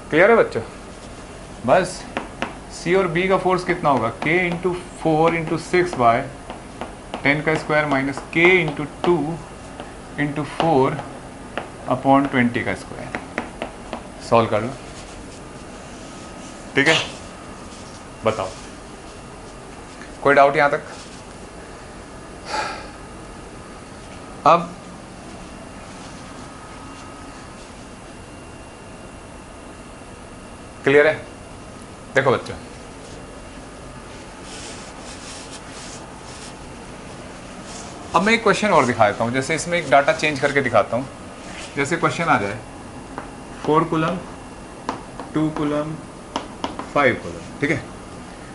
क्लियर है बच्चों? बस सी और बी का फोर्स कितना होगा, k इंटू 4 इंटू 6 बाय 10 का square minus k into 2 into 4 upon 20 का स्क्वायर। सॉल्व कर लो, ठीक है? बताओ, कोई डाउट यहाँ तक? अब क्लियर है? देखो बच्चों, अब मैं एक क्वेश्चन और दिखा देता हूँ। जैसे इसमें एक डाटा चेंज करके दिखाता हूँ। जैसे क्वेश्चन आ जाए 4 कूलम, 2 कूलम, 5 कूलम, ठीक है?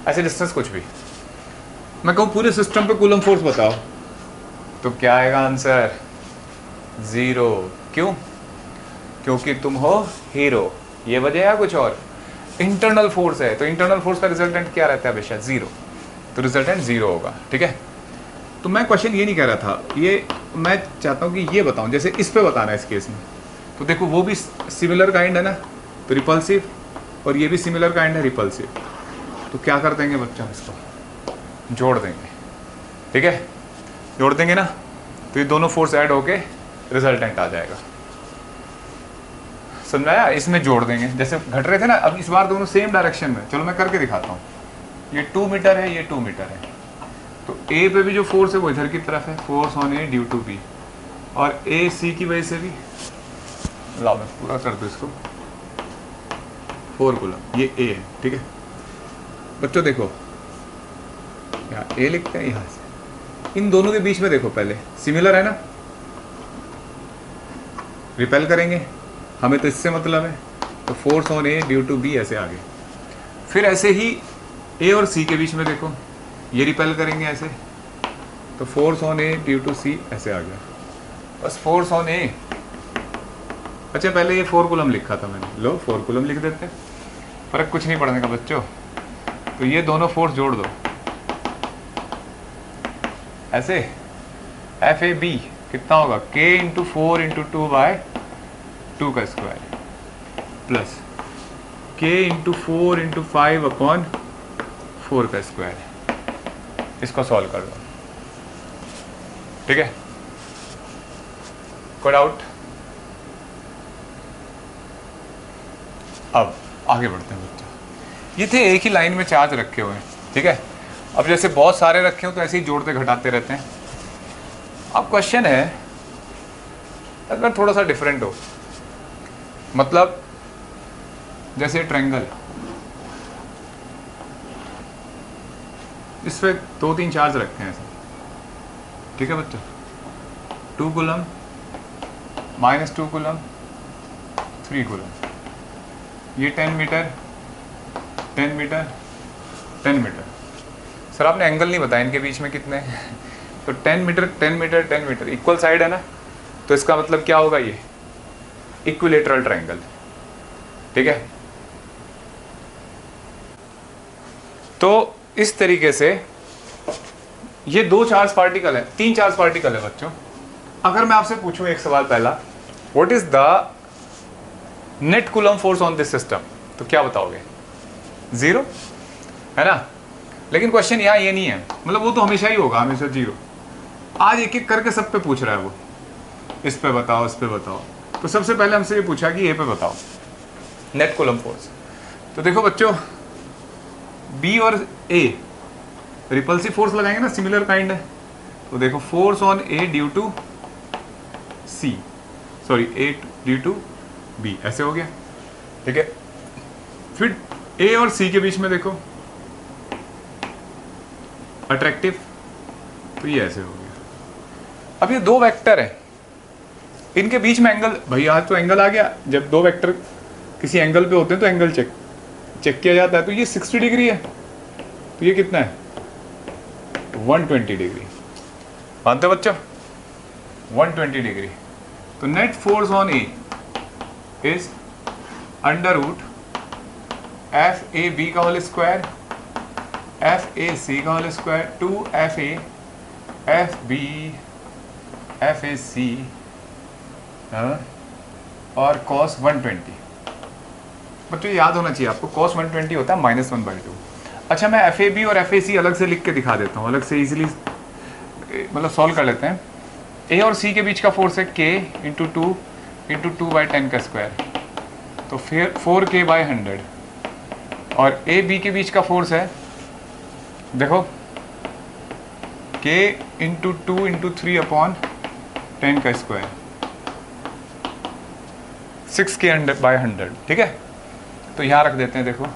ऐसे डिस्टेंस कुछ भी, मैं कहूँ पूरे सिस्टम पे कूलम फोर्स बताओ, तो क्या आएगा आंसर? 0। क्यों? क्योंकि तुम हो हीरो, ये वजह है कुछ और? इंटरनल फोर्स है, तो इंटरनल फोर्स का रिजल्टेंट क्या रहता है हमेशा? 0। तो रिजल्टेंट 0 होगा, ठीक है? तो मैं क्वेश्चन ये नहीं कह रहा था, ये मैं चाहता हूँ कि ये बताऊँ, जैसे इस पे बताना है इस केस में। तो देखो वो भी सिमिलर काइंड है ना, तो रिपल्सिव, और ये भी सिमिलर काइंड है, रिपल्सिव। तो क्या कर देंगे बच्चों, इसको जोड़ देंगे, ठीक है? जोड़ देंगे ना, तो ये दोनों फोर्स ऐड होके रिजल्टेंट आ जाएगा। समझ आया? इसमें जोड़ देंगे, जैसे घट रहे थे ना, अब इस बार दोनों सेम डायरेक्शन में। चलो मैं करके दिखाता हूँ। ये 2 मीटर है, ये 2 मीटर है, तो ए पे भी जो फोर्स है वो इधर की तरफ है, force on A due to B, और ए सी की वजह से भी, लाओ मैं पूरा कर दूँ इसको, 4 कूलम, ये ए है, ठीक है बच्चों? देखो यहाँ ए लिखते हैं, यहाँ से इन दोनों के बीच में देखो, पहले सिमिलर है ना, रिपेल करेंगे, हमें तो इससे मतलब है, तो force on A due to B ऐसे आगे। फिर ऐसे ही ए और सी के बीच में देखो, ये रिपेल करेंगे ऐसे, तो force on A due to C ऐसे आ गया। बस फोर्स ऑन ए, अच्छा पहले ये 4 कूलम लिखा था मैंने, लो 4 कूलम लिख देते, फर्क कुछ नहीं पड़ने का बच्चों। तो ये दोनों फोर्स जोड़ दो ऐसे, एफ ए बी कितना होगा, k इंटू 4 इंटू 2 बाय 2 का square plus k into 4 into 5 upon 4 का स्क्वायर। इसको सॉल्व कर दो, ठीक है? कोई डाउट? अब आगे बढ़ते हैं बच्चों। ये थे एक ही लाइन में चार्ज रखे हुए हैं, ठीक है? अब जैसे बहुत सारे रखे हो तो ऐसे ही जोड़ते घटाते रहते हैं। अब क्वेश्चन है अगर थोड़ा सा डिफरेंट हो, मतलब जैसे ट्रायंगल, इस पे 2-3 चार्ज रखे हैं ऐसे, ठीक है बच्चों? 2 कूलम, -2 कूलम, 3 कूलम, ये 10 मीटर, 10 मीटर, 10 मीटर। सर आपने एंगल नहीं बताया इनके बीच में कितने हैं? तो 10 metre, 10 metre, 10 metre equal side है ना, तो इसका मतलब क्या होगा, ये इक्विलेटरल ट्रायंगल, ठीक है? तो इस तरीके से ये 2 चार्ज पार्टिकल है, 3 चार्ज पार्टिकल है बच्चों। अगर मैं आपसे पूछूं एक सवाल पहला, what is the net coulomb force on this system, तो क्या बताओगे? 0 है ना? लेकिन क्वेश्चन यहाँ ये नहीं है, मतलब वो तो हमेशा ही होगा, हमेशा 0। आज एक एक करके सब पे पूछ रहा है वो, इस पे बताओ, इस पे बताओ। तो सबसे पहले हमसे ये पूछा कि ए पे बताओ नेट कूलम फोर्स। तो देखो बच्चों, बी और ए रिपल्सिव फोर्स लगाएंगे ना, सिमिलर काइंड है, तो देखो force on A due to C, sorry A due to B, ऐसे हो गया, ठीक है? फिर ए और सी के बीच में देखो अट्रैक्टिव, तो ये ऐसे हो गया। अब ये 2 वेक्टर है, इनके बीच में एंगल, भाई आज तो एंगल आ गया, जब 2 वेक्टर किसी एंगल पे होते हैं तो एंगल चेक किया जाता है। तो ये 60 डिग्री है, तो ये कितना है, 120 डिग्री। मानते हो बच्चों? 120 डिग्री। तो net force on A is under root F A B का whole square F A C का whole square two F A F B F A C और कॉस 120। बच्चों याद होना चाहिए आपको, कॉस 120 होता है -1/2। अच्छा मैं एफ ए बी और एफ ए सी अलग से लिख के दिखा देता हूँ, अलग से इजीली मतलब सॉल्व कर लेते हैं। ए और सी के बीच का फोर्स है k इंटू 2/10 का स्क्वायर, तो फिर 4k/100। और ए बी के बीच का फोर्स है, देखो k इंटू 2 इंटू 3/10 का स्क्वायर, 6k/100। ठीक है, तो यहाँ रख देते हैं। देखो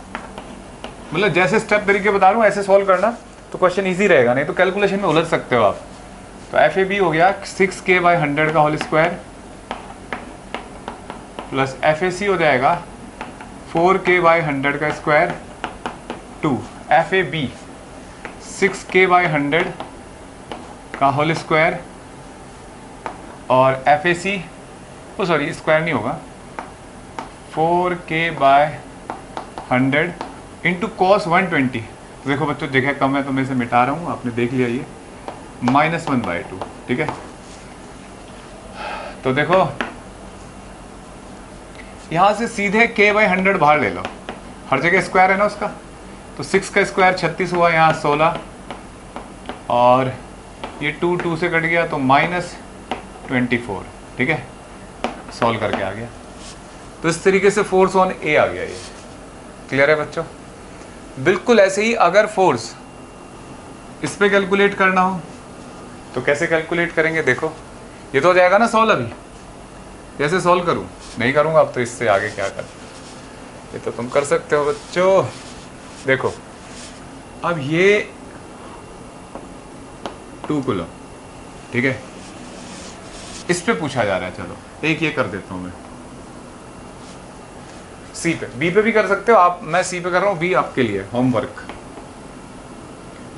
मतलब जैसे स्टेप तरीके बता रहा हूँ ऐसे सॉल्व करना, तो क्वेश्चन इजी रहेगा, नहीं तो कैलकुलेशन में उलझ सकते हो आप। तो एफ ए बी हो गया 6k/100 का whole square plus F A C हो जाएगा 4k/100 का square two F A B 6k/100 का होल स्क्वायर और F A C sorry square नहीं होगा 4k/100 इंटू कॉस 120। तो देखो बच्चों जगह कम है तो मैं इसे मिटा रहा हूँ, आपने देख लिया ये -1/2। ठीक है, तो देखो यहाँ से सीधे k/100 बाहर ले लो, हर जगह स्क्वायर है ना उसका, तो 6 का स्क्वायर 36 हुआ, यहाँ 16 और ये 2 से कट गया तो -24। ठीक है, सॉल्व करके आ गया। तो इस तरीके से फोर्स ऑन ए आ गया। ये क्लियर है बच्चों? बिल्कुल ऐसे ही अगर फोर्स इस पे कैलकुलेट करना हो तो कैसे कैलकुलेट करेंगे? देखो ये तो हो जाएगा ना सॉल्व। अभी कैसे सॉल्व करूं? नहीं करूंगा अब तो, इससे आगे क्या कर, ये तो तुम कर सकते हो बच्चों। देखो अब ये 2 कूलम, ठीक है, इस पे पूछा जा रहा है। चलो एक ये कर देता हूं मैं सी पे, बी पे भी कर सकते हो आप, मैं सी पे कर रहा हूं, बी आपके लिए होमवर्क।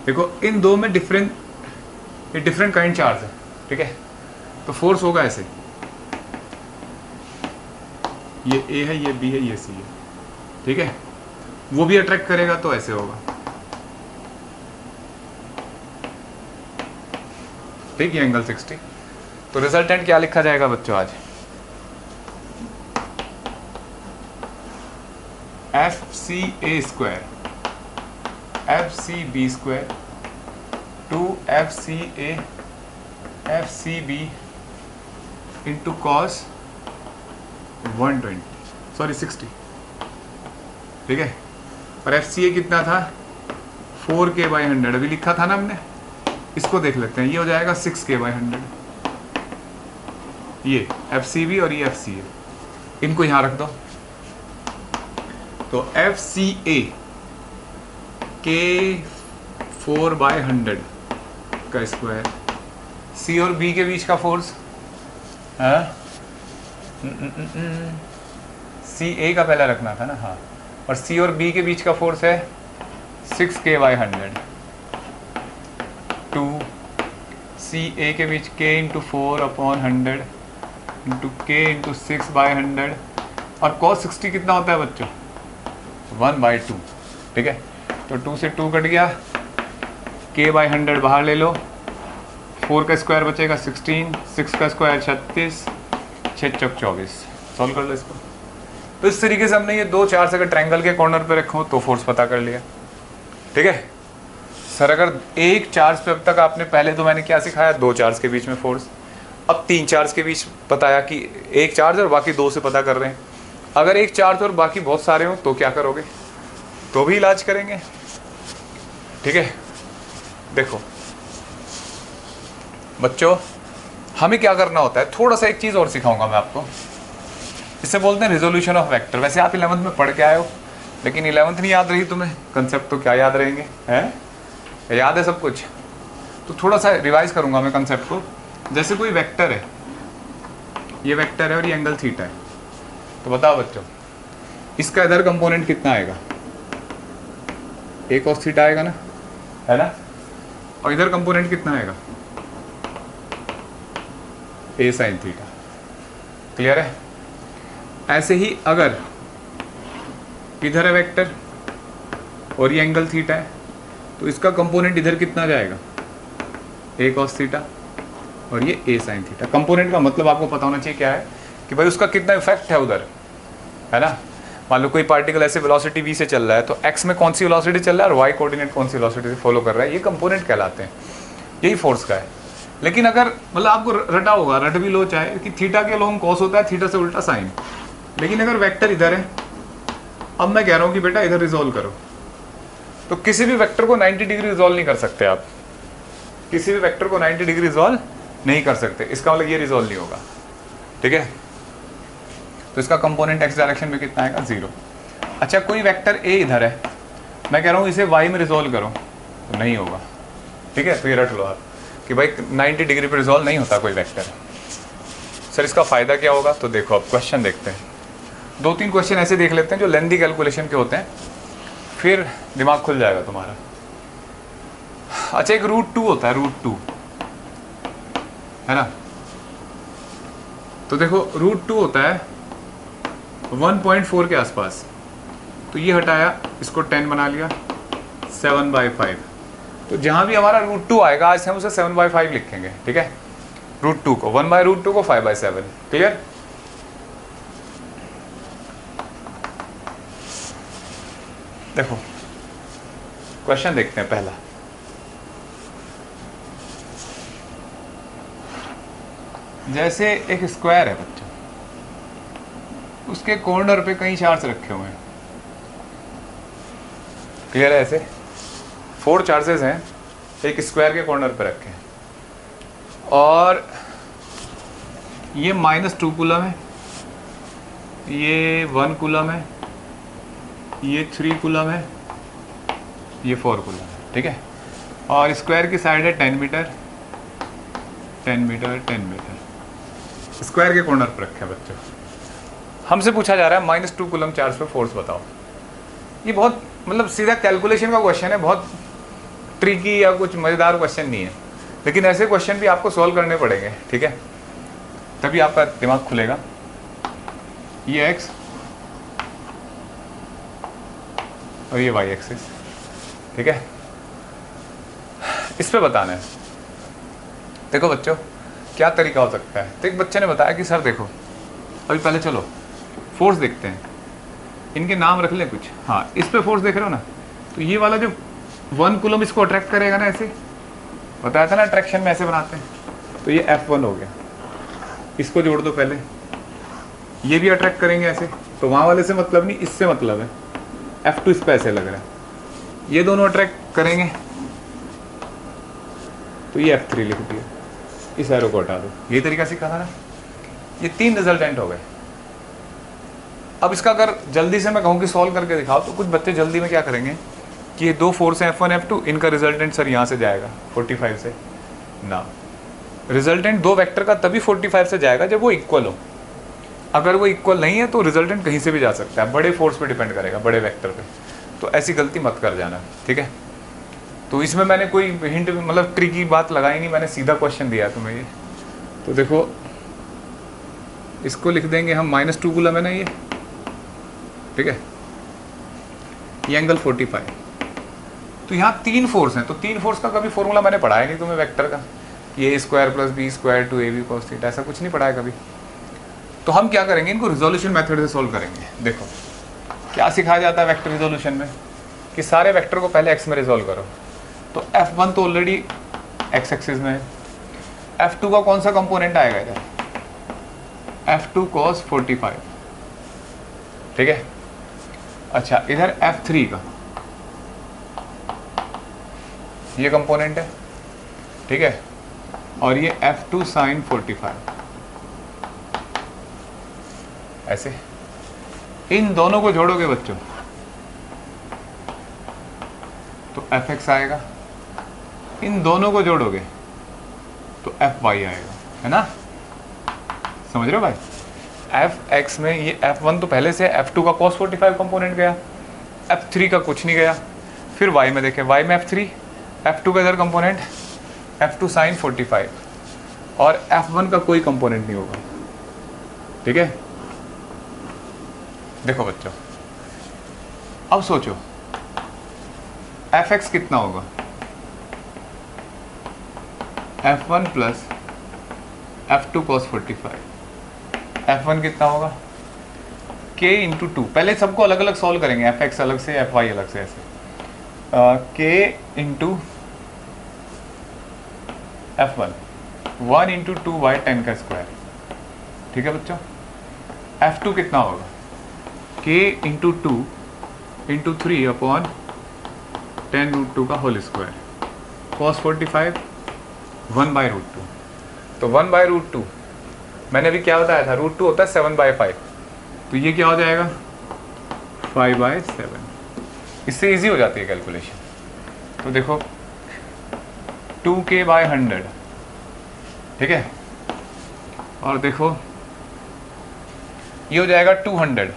देखो इन दो में डिफरेंट काइंड चार्ज है। ठीक है, तो फोर्स होगा ऐसे, ये ए है, ये बी है, ये सी है। ठीक है, वो भी अट्रैक्ट करेगा तो ऐसे होगा। ठीक है, एंगल 60। तो रिजल्टेंट क्या लिखा जाएगा बच्चों आज? F C A square F C B square two F C A F C B into cos 60। ठीक है, और एफ सी ए कितना था? 4k/100 अभी लिखा था ना हमने, इसको देख लेते हैं। ये हो जाएगा 6k/100। ये एफ सी बी और ये एफ सी ए, इनको यहाँ रख दो। तो एफ सी ए के 4/100 का स्क्वायर, सी और बी के बीच का फोर्स है, सी ए का पहले रखना था ना, हाँ, और सी और बी के बीच का फोर्स है 6k/100 टू सी ए के बीच k into 4/100 into k into 6/100 और cos 60 कितना होता है बच्चों? 1/2। ठीक है, तो 2 से 2 कट गया, k/100 बाहर ले लो, 4 का स्क्वायर बचेगा 16, 6 का स्क्वायर 36, 6 चौक 24। सॉल्व कर लो इसको। तो इस तरीके से हमने ये 2 चार्ज अगर ट्रायंगल के कॉर्नर पे रखो तो फोर्स पता कर लिया। ठीक है सर, अगर एक चार्ज पे अब तक आपने, पहले तो मैंने क्या सिखाया, 2 चार्ज के बीच में फोर्स, अब 3 चार्ज के बीच बताया कि एक चार्ज और बाकी 2 से पता कर रहे हैं। अगर एक चार्ज और बाकी बहुत सारे हो तो क्या करोगे? तो भी इलाज करेंगे। ठीक है, देखो बच्चों हमें क्या करना होता है, थोड़ा सा एक चीज़ और सिखाऊंगा मैं आपको, इसे बोलते हैं रिजोल्यूशन ऑफ वेक्टर। वैसे आप 11th में पढ़ के आए हो, लेकिन 11th नहीं याद रही तुम्हें, कंसेप्ट तो क्या याद रहेंगे, हैं? याद है सब कुछ, तो थोड़ा सा रिवाइज करूंगा मैं कंसेप्ट को। जैसे कोई वेक्टर है, ये वेक्टर है और ये एंगल थीटा है, तो बताओ बच्चों इसका इधर कंपोनेंट कितना आएगा? a cos थीटा आएगा ना, है ना, और इधर कंपोनेंट कितना आएगा? a sin theta. क्लियर है? ऐसे ही अगर इधर है वेक्टर और ये एंगल थीटा है, तो इसका कंपोनेंट इधर कितना जाएगा, a cos थीटा, और ये a sin थीटा। कंपोनेंट का मतलब आपको पता होना चाहिए क्या है कि भाई उसका कितना इफेक्ट है उधर, है ना। मान लो कोई पार्टिकल ऐसे वेलोसिटी v से चल रहा है, तो x में कौन सी वेलोसिटी चल रहा है और y कोऑर्डिनेट कौन सी वेलोसिटी से फॉलो कर रहा है, ये कंपोनेंट कहलाते हैं, यही फोर्स का है। लेकिन अगर मतलब आपको रटा होगा, रट भी लो चाहे, कि थीटा के लॉन्ग कॉस होता है, थीटा से उल्टा साइन। लेकिन अगर वेक्टर इधर है, अब मैं कह रहा हूँ कि बेटा इधर रिजोल्व करो, तो किसी भी वेक्टर को 90 डिग्री रिजोल्व नहीं कर सकते आप, किसी भी वेक्टर को 90 डिग्री रिजोल्व नहीं कर सकते। इसका मतलब ये रिजोल्व नहीं होगा, ठीक है। तो इसका कंपोनेंट एक्स डायरेक्शन में कितना आएगा, 0। अच्छा, कोई वेक्टर ए इधर है, मैं कह रहा हूँ इसे वाई में रिजोल्व करो, तो नहीं होगा, ठीक है। तो ये रट लो आप कि भाई 90 डिग्री पे रिजोल्व नहीं होता कोई वेक्टर। सर इसका फ़ायदा क्या होगा, तो देखो अब क्वेश्चन देखते हैं। 2-3 क्वेश्चन ऐसे देख लेते हैं जो लेंथी कैलकुलेशन के होते हैं, फिर दिमाग खुल जाएगा तुम्हारा। अच्छा, एक √2 होता है, √2, है ना। तो देखो √2 होता है 1.4 के आसपास, तो ये हटाया, इसको 10 बना लिया, 7/5। तो जहां भी हमारा √2 आएगा, आज हम उसे 7/5 लिखेंगे, ठीक है। √2 को 1/√2 को 5/7, क्लियर। देखो क्वेश्चन देखते हैं पहला। जैसे एक स्क्वायर है बच्चों, उसके कॉर्नर पे कई चार्ज रखे हुए हैं, क्लियर है। ऐसे 4 चार्जेस हैं एक स्क्वायर के कॉर्नर पे रखे हैं, और ये -2 कूलम है, ये 1 कूलम है, ये 3 कूलम है, ये 4 कूलम है, ठीक है। और स्क्वायर की साइड है 10 मीटर, 10 मीटर, 10 मीटर, स्क्वायर के कॉर्नर पर रखे हैं बच्चों। हमसे पूछा जा रहा है -2 कूलम चार्ज पे फोर्स बताओ। ये बहुत मतलब सीधा कैलकुलेशन का क्वेश्चन है, बहुत ट्रिकी या कुछ मज़ेदार क्वेश्चन नहीं है, लेकिन ऐसे क्वेश्चन भी आपको सॉल्व करने पड़ेंगे, ठीक है, तभी आपका दिमाग खुलेगा। ये एक्स और ये वाई एक्सिस, ठीक है, इस पे बताना है। देखो बच्चों क्या तरीका हो सकता है। तो एक बच्चे ने बताया कि सर देखो, अभी पहले चलो फोर्स देखते हैं, इनके नाम रख लें कुछ। हाँ, इस पे फोर्स देख रहे हो ना, तो ये वाला जो 1 कूलम इसको अट्रैक्ट करेगा ना, ऐसे बताया था ना अट्रैक्शन में ऐसे बनाते हैं, तो ये F1 हो गया, इसको जोड़ दो पहले, ये भी अट्रैक्ट करेंगे ऐसे, तो वहाँ वाले से मतलब नहीं, इससे मतलब है। F2 इस पे ऐसे लग रहा है, ये दोनों अट्रैक्ट करेंगे, तो ये F3 लिख दिया, इस एरो को हटा दो। यही तरीका सीखा था ना। ये 3 रिजल्टेंट हो गए। अब इसका अगर जल्दी से मैं कहूँ कि सॉल्व करके दिखाओ, तो कुछ बच्चे जल्दी में क्या करेंगे कि ये 2 फोर्स हैं F1 F2, इनका रिजल्टेंट सर यहाँ से जाएगा 45 से ना। रिजल्टेंट 2 वेक्टर का तभी 45 से जाएगा जब वो इक्वल हो। अगर वो इक्वल नहीं है तो रिजल्टेंट कहीं से भी जा सकता है, बड़े फोर्स पे डिपेंड करेगा, बड़े वेक्टर पे। तो ऐसी गलती मत कर जाना, ठीक है। तो इसमें मैंने कोई हिंट मतलब ट्रिकी बात लगाई नहीं, मैंने सीधा क्वेश्चन दिया तुम्हें ये। तो देखो इसको लिख देंगे हम -2 कूलम है ना ये, ठीक है, ये एंगल 45। तो यहाँ 3 फोर्स हैं, तो 3 फोर्स का कभी फॉर्मूला मैंने पढ़ाया नहीं तुम्हें वेक्टर का, ये square plus B square two AB cos theta, ऐसा कुछ नहीं पढ़ाया कभी। तो हम क्या करेंगे, इनको रिजोल्यूशन मेथड से सोल्व करेंगे। देखो क्या सिखाया जाता है वेक्टर रिजोल्यूशन में कि सारे वेक्टर को पहले x में रिजोल्व करो। तो F1 तो ऑलरेडी x एक्सिस में है, F2 का कौन सा कंपोनेंट आएगा इधर, F2 cos 45, ठीक है। अच्छा, इधर F3 का ये कंपोनेंट है, ठीक है, और ये F2 sin 45, ऐसे इन दोनों को जोड़ोगे बच्चों तो Fx आएगा, इन दोनों को जोड़ोगे तो Fy आएगा, है ना। समझ रहे हो भाई, Fx में ये F1 तो पहले से, F2 का cos 45 कंपोनेंट गया, F3 का कुछ नहीं गया। फिर y में देखें, y में F3, F2 का इधर कंपोनेंट F2 sin 45, और F1 का कोई कंपोनेंट नहीं होगा, ठीक है। देखो बच्चों अब सोचो, एफ एक्स कितना होगा, F1 plus F2 cos 45। F1 कितना होगा, K इंटू 2। पहले सबको अलग अलग सॉल्व करेंगे, एफ एक्स अलग से, एफ वाई अलग से, ऐसे K into F1 1 into 2y 10 का स्क्वायर। ठीक है बच्चों। F2 कितना होगा, K into 2 into 3 upon 10 root 2 का whole square. cos 45 1 by root 2। तो 1 बाई रूट 2 मैंने अभी क्या बताया था, रूट 2 होता है 7 बाई 5, तो ये क्या हो जाएगा 5 बाई 7। इससे इजी हो जाती है कैलकुलेशन। तो देखो 2k बाई 100, ठीक है, और देखो ये हो जाएगा 200,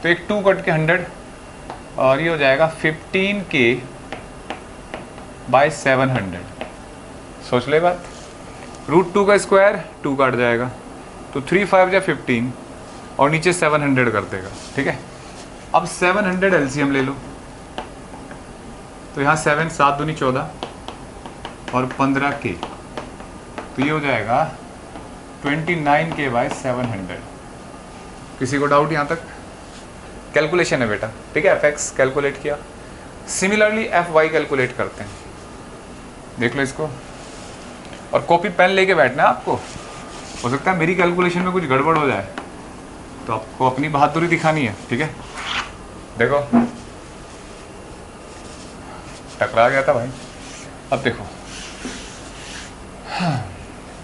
तो एक 2 कट के 100, और ये हो जाएगा 15k बाई 700। सोच ले बात, रूट 2 का स्क्वायर 2 काट जाएगा, तो 3 5 या 15 और नीचे 700 कर देगा। ठीक है, अब 700 एलसीएम ले लो, तो यहाँ 7 7 दूनी 14 और 15k, तो ये हो जाएगा 29k बाई 700। किसी को डाउट यहाँ तक? कैलकुलेशन है बेटा, ठीक है, एफ एक्स कैलकुलेट किया। सिमिलरली एफ वाई कैलकुलेट करते हैं, देख लो इसको, और कॉपी पेन लेके बैठना है आपको। हो सकता है मेरी कैलकुलेशन में कुछ गड़बड़ हो जाए, तो आपको अपनी बहादुरी दिखानी है। ठीक है, देखो टकरा गया था भाई। अब देखो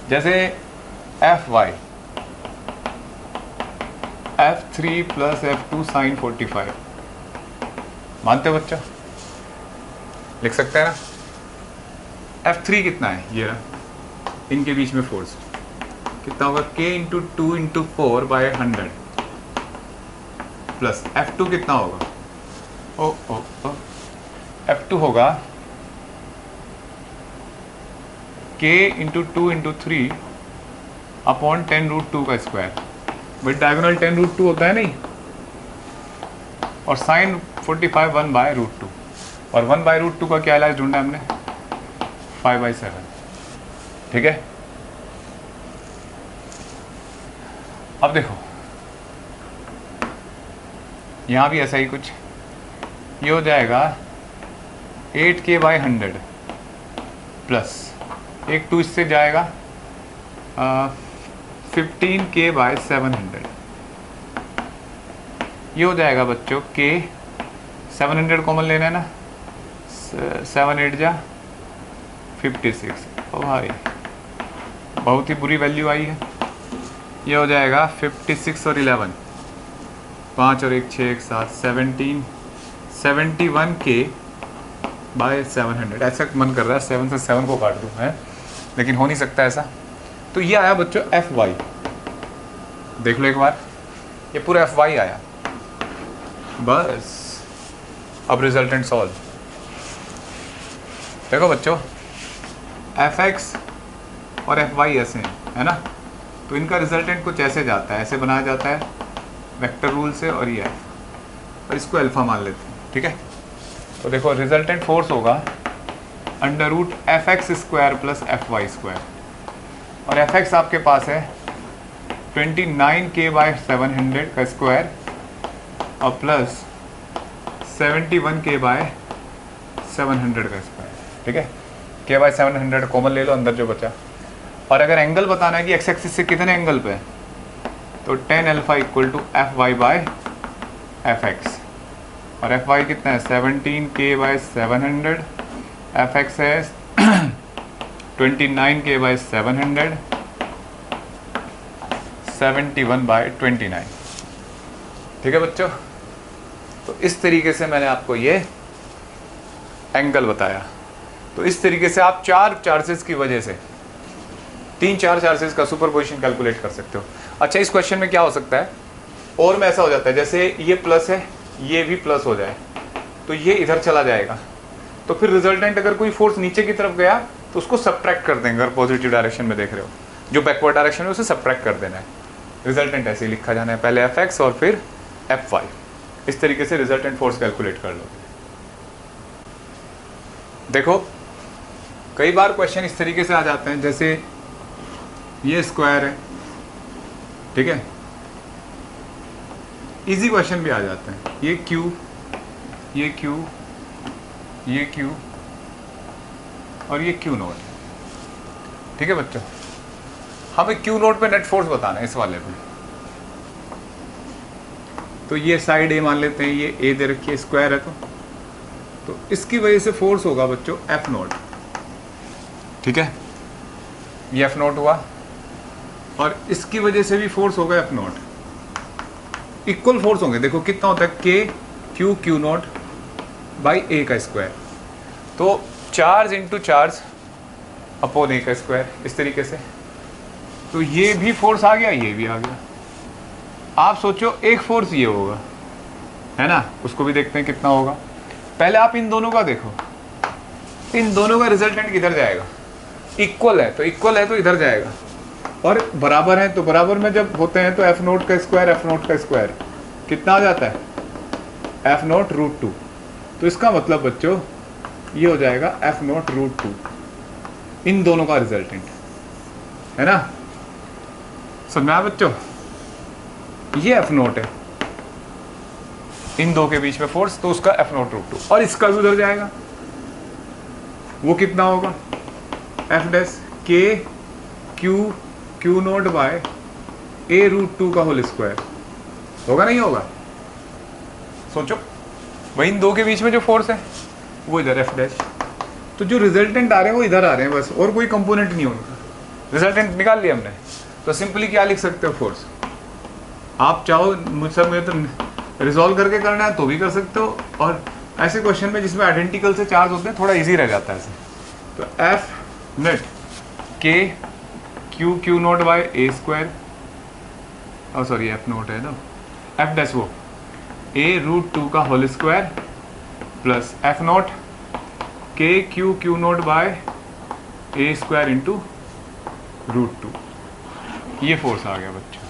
जैसे F Y F3 plus F2 sign 45, मानते हो बच्चा? लिख सकते हैं ना। F3 कितना है, ये रहा, इनके बीच में फोर्स कितना होगा, K into 2 into 4 by 100 plus F2 कितना होगा, ओ F2 होगा K into 2 into 3 upon 10 root 2 का स्क्वायर। भाई डायगोनल 10 रूट 2 होता है नहीं, और साइन 45 1 बाय रूट 2, और 1 बाय रूट 2 का क्या इलाज ढूंढा हमने, 5 बाई 7। ठीक है, अब देखो यहाँ भी ऐसा ही कुछ, ये हो जाएगा 8k बाई 100 प्लस एक 2 इससे जाएगा 15k बाई 700। ये हो जाएगा बच्चों k, 700 कॉमन लेना है ना, 7 8 जा 56। ओ भाई बहुत ही बुरी वैल्यू आई है। ये हो जाएगा 56 और 11, 5 और 1 6 1 7 17 71k बाई 700। ऐसा मन कर रहा है 7 से 7 को काट दूँ है, लेकिन हो नहीं सकता ऐसा। तो ये आया बच्चों एफ वाई, देख लो एक बार, ये पूरा एफ वाई आया। बस अब रिजल्टेंट सॉल्व। देखो बच्चों एफ एक्स और एफ वाई ऐसे हैं, है ना, तो इनका रिजल्टेंट कुछ ऐसे जाता है, ऐसे बनाया जाता है वेक्टर रूल से, और ये है, और इसको अल्फा मान लेते हैं। ठीक है, तो देखो रिजल्टेंट फोर्स होगा under root F X square plus F Y square, और एफ एक्स आपके पास है 29k बाई 700 का स्क्वायर और प्लस 71k बाई 700 का स्क्वायर। ठीक है, k बाई 700 कॉमन ले लो, अंदर जो बचा। और अगर एंगल बताना है कि एक्स एक्सिस से कितने एंगल पे है, तो tan alpha equal to F Y by F X, और एफ वाई कितना है 17k बाई 700, एफ एक्स है 29k बाई 700, 71 बाई 29। ठीक है बच्चों, तो इस तरीके से मैंने आपको ये एंगल बताया। तो इस तरीके से आप 4 चार्जेस की वजह से 3-4 चार्जेस का सुपरपोजिशन कैलकुलेट कर सकते हो। अच्छा, इस क्वेश्चन में क्या हो सकता है, और में ऐसा हो जाता है जैसे ये प्लस है, ये भी प्लस हो जाए, तो ये इधर चला जाएगा, तो फिर रिजल्टेंट अगर कोई फोर्स नीचे की तरफ गया तो उसको सब्ट्रैक्ट कर देंगे। अगर पॉजिटिव डायरेक्शन में देख रहे हो, जो बैकवर्ड डायरेक्शन है उसे सब्ट्रैक्ट कर देना है। रिजल्टेंट ऐसे ही लिखा जाना है, पहले एफ एक्स और फिर एफ वाई। इस तरीके से रिजल्टेंट फोर्स कैलकुलेट कर लो। देखो कई बार क्वेश्चन इस तरीके से आ जाते हैं, जैसे ये स्क्वायर है, ठीक है, इजी क्वेश्चन भी आ जाते हैं, ये क्यू, ये क्यू, ये क्यू और ये क्यू नोट, ठीक है बच्चों। हमें क्यू नोट पे नेट फोर्स बताना है इस वाले पे। तो ये साइड ए मान लेते हैं, ये ए दे रखी है, स्क्वायर है, तो इसकी वजह से फोर्स होगा बच्चों एफ नोट, ठीक है, ये एफ नोट हुआ, और इसकी वजह से भी फोर्स होगा एफ नोट। इक्वल फोर्स होंगे, देखो कितना होता है, के क्यू क्यू नोट बाई ए का स्क्वायर, तो चार्ज इंटू चार्ज अपॉन ए का स्क्वायर, इस तरीके से। तो ये भी फोर्स आ गया, ये भी आ गया। आप सोचो एक फोर्स ये होगा, है ना, उसको भी देखते हैं कितना होगा। पहले आप इन दोनों का देखो, इन दोनों का रिजल्टेंट किधर जाएगा, इक्वल है तो इक्वल है तो इधर जाएगा, और बराबर है तो बराबर में जब होते हैं तो एफ नोट का स्क्वायर एफ नोट का स्क्वायर कितना आ जाता है, एफ नोट रूट 2। तो इसका मतलब बच्चों ये हो जाएगा एफ नोट रूट 2, इन दोनों का रिजल्टेंट, है ना, समझ में आया बच्चों। ये एफ नोट है, इन दो के बीच में फोर्स, तो उसका एफ नोट रूट 2, और इसका भी उधर जाएगा, वो कितना होगा, एफ डैश के q q naught by A root 2 का होल स्क्वायर, होगा नहीं होगा, सोचो। वही इन दो के बीच में जो फोर्स है वो इधर एफ डैश, तो जो रिजल्टेंट आ रहे हैं वो इधर आ रहे हैं बस, और कोई कंपोनेंट नहीं उनका, रिजल्टेंट निकाल लिया हमने। तो सिंपली क्या लिख सकते हो, फोर्स। आप चाहो मुझसे मुझे तो रिजॉल्व करके करना है तो भी कर सकते हो, और ऐसे क्वेश्चन में जिसमें आइडेंटिकल से चार्ज होते हैं थोड़ा इजी रह जाता है ऐसे। तो एफ नेट के q q naught by a square, और सॉरी एफ नोट है ना, एफ डैश वो ए रूट 2 का whole square plus F naught के q q naught by a square into root 2, ये फोर्स आ गया बच्चों,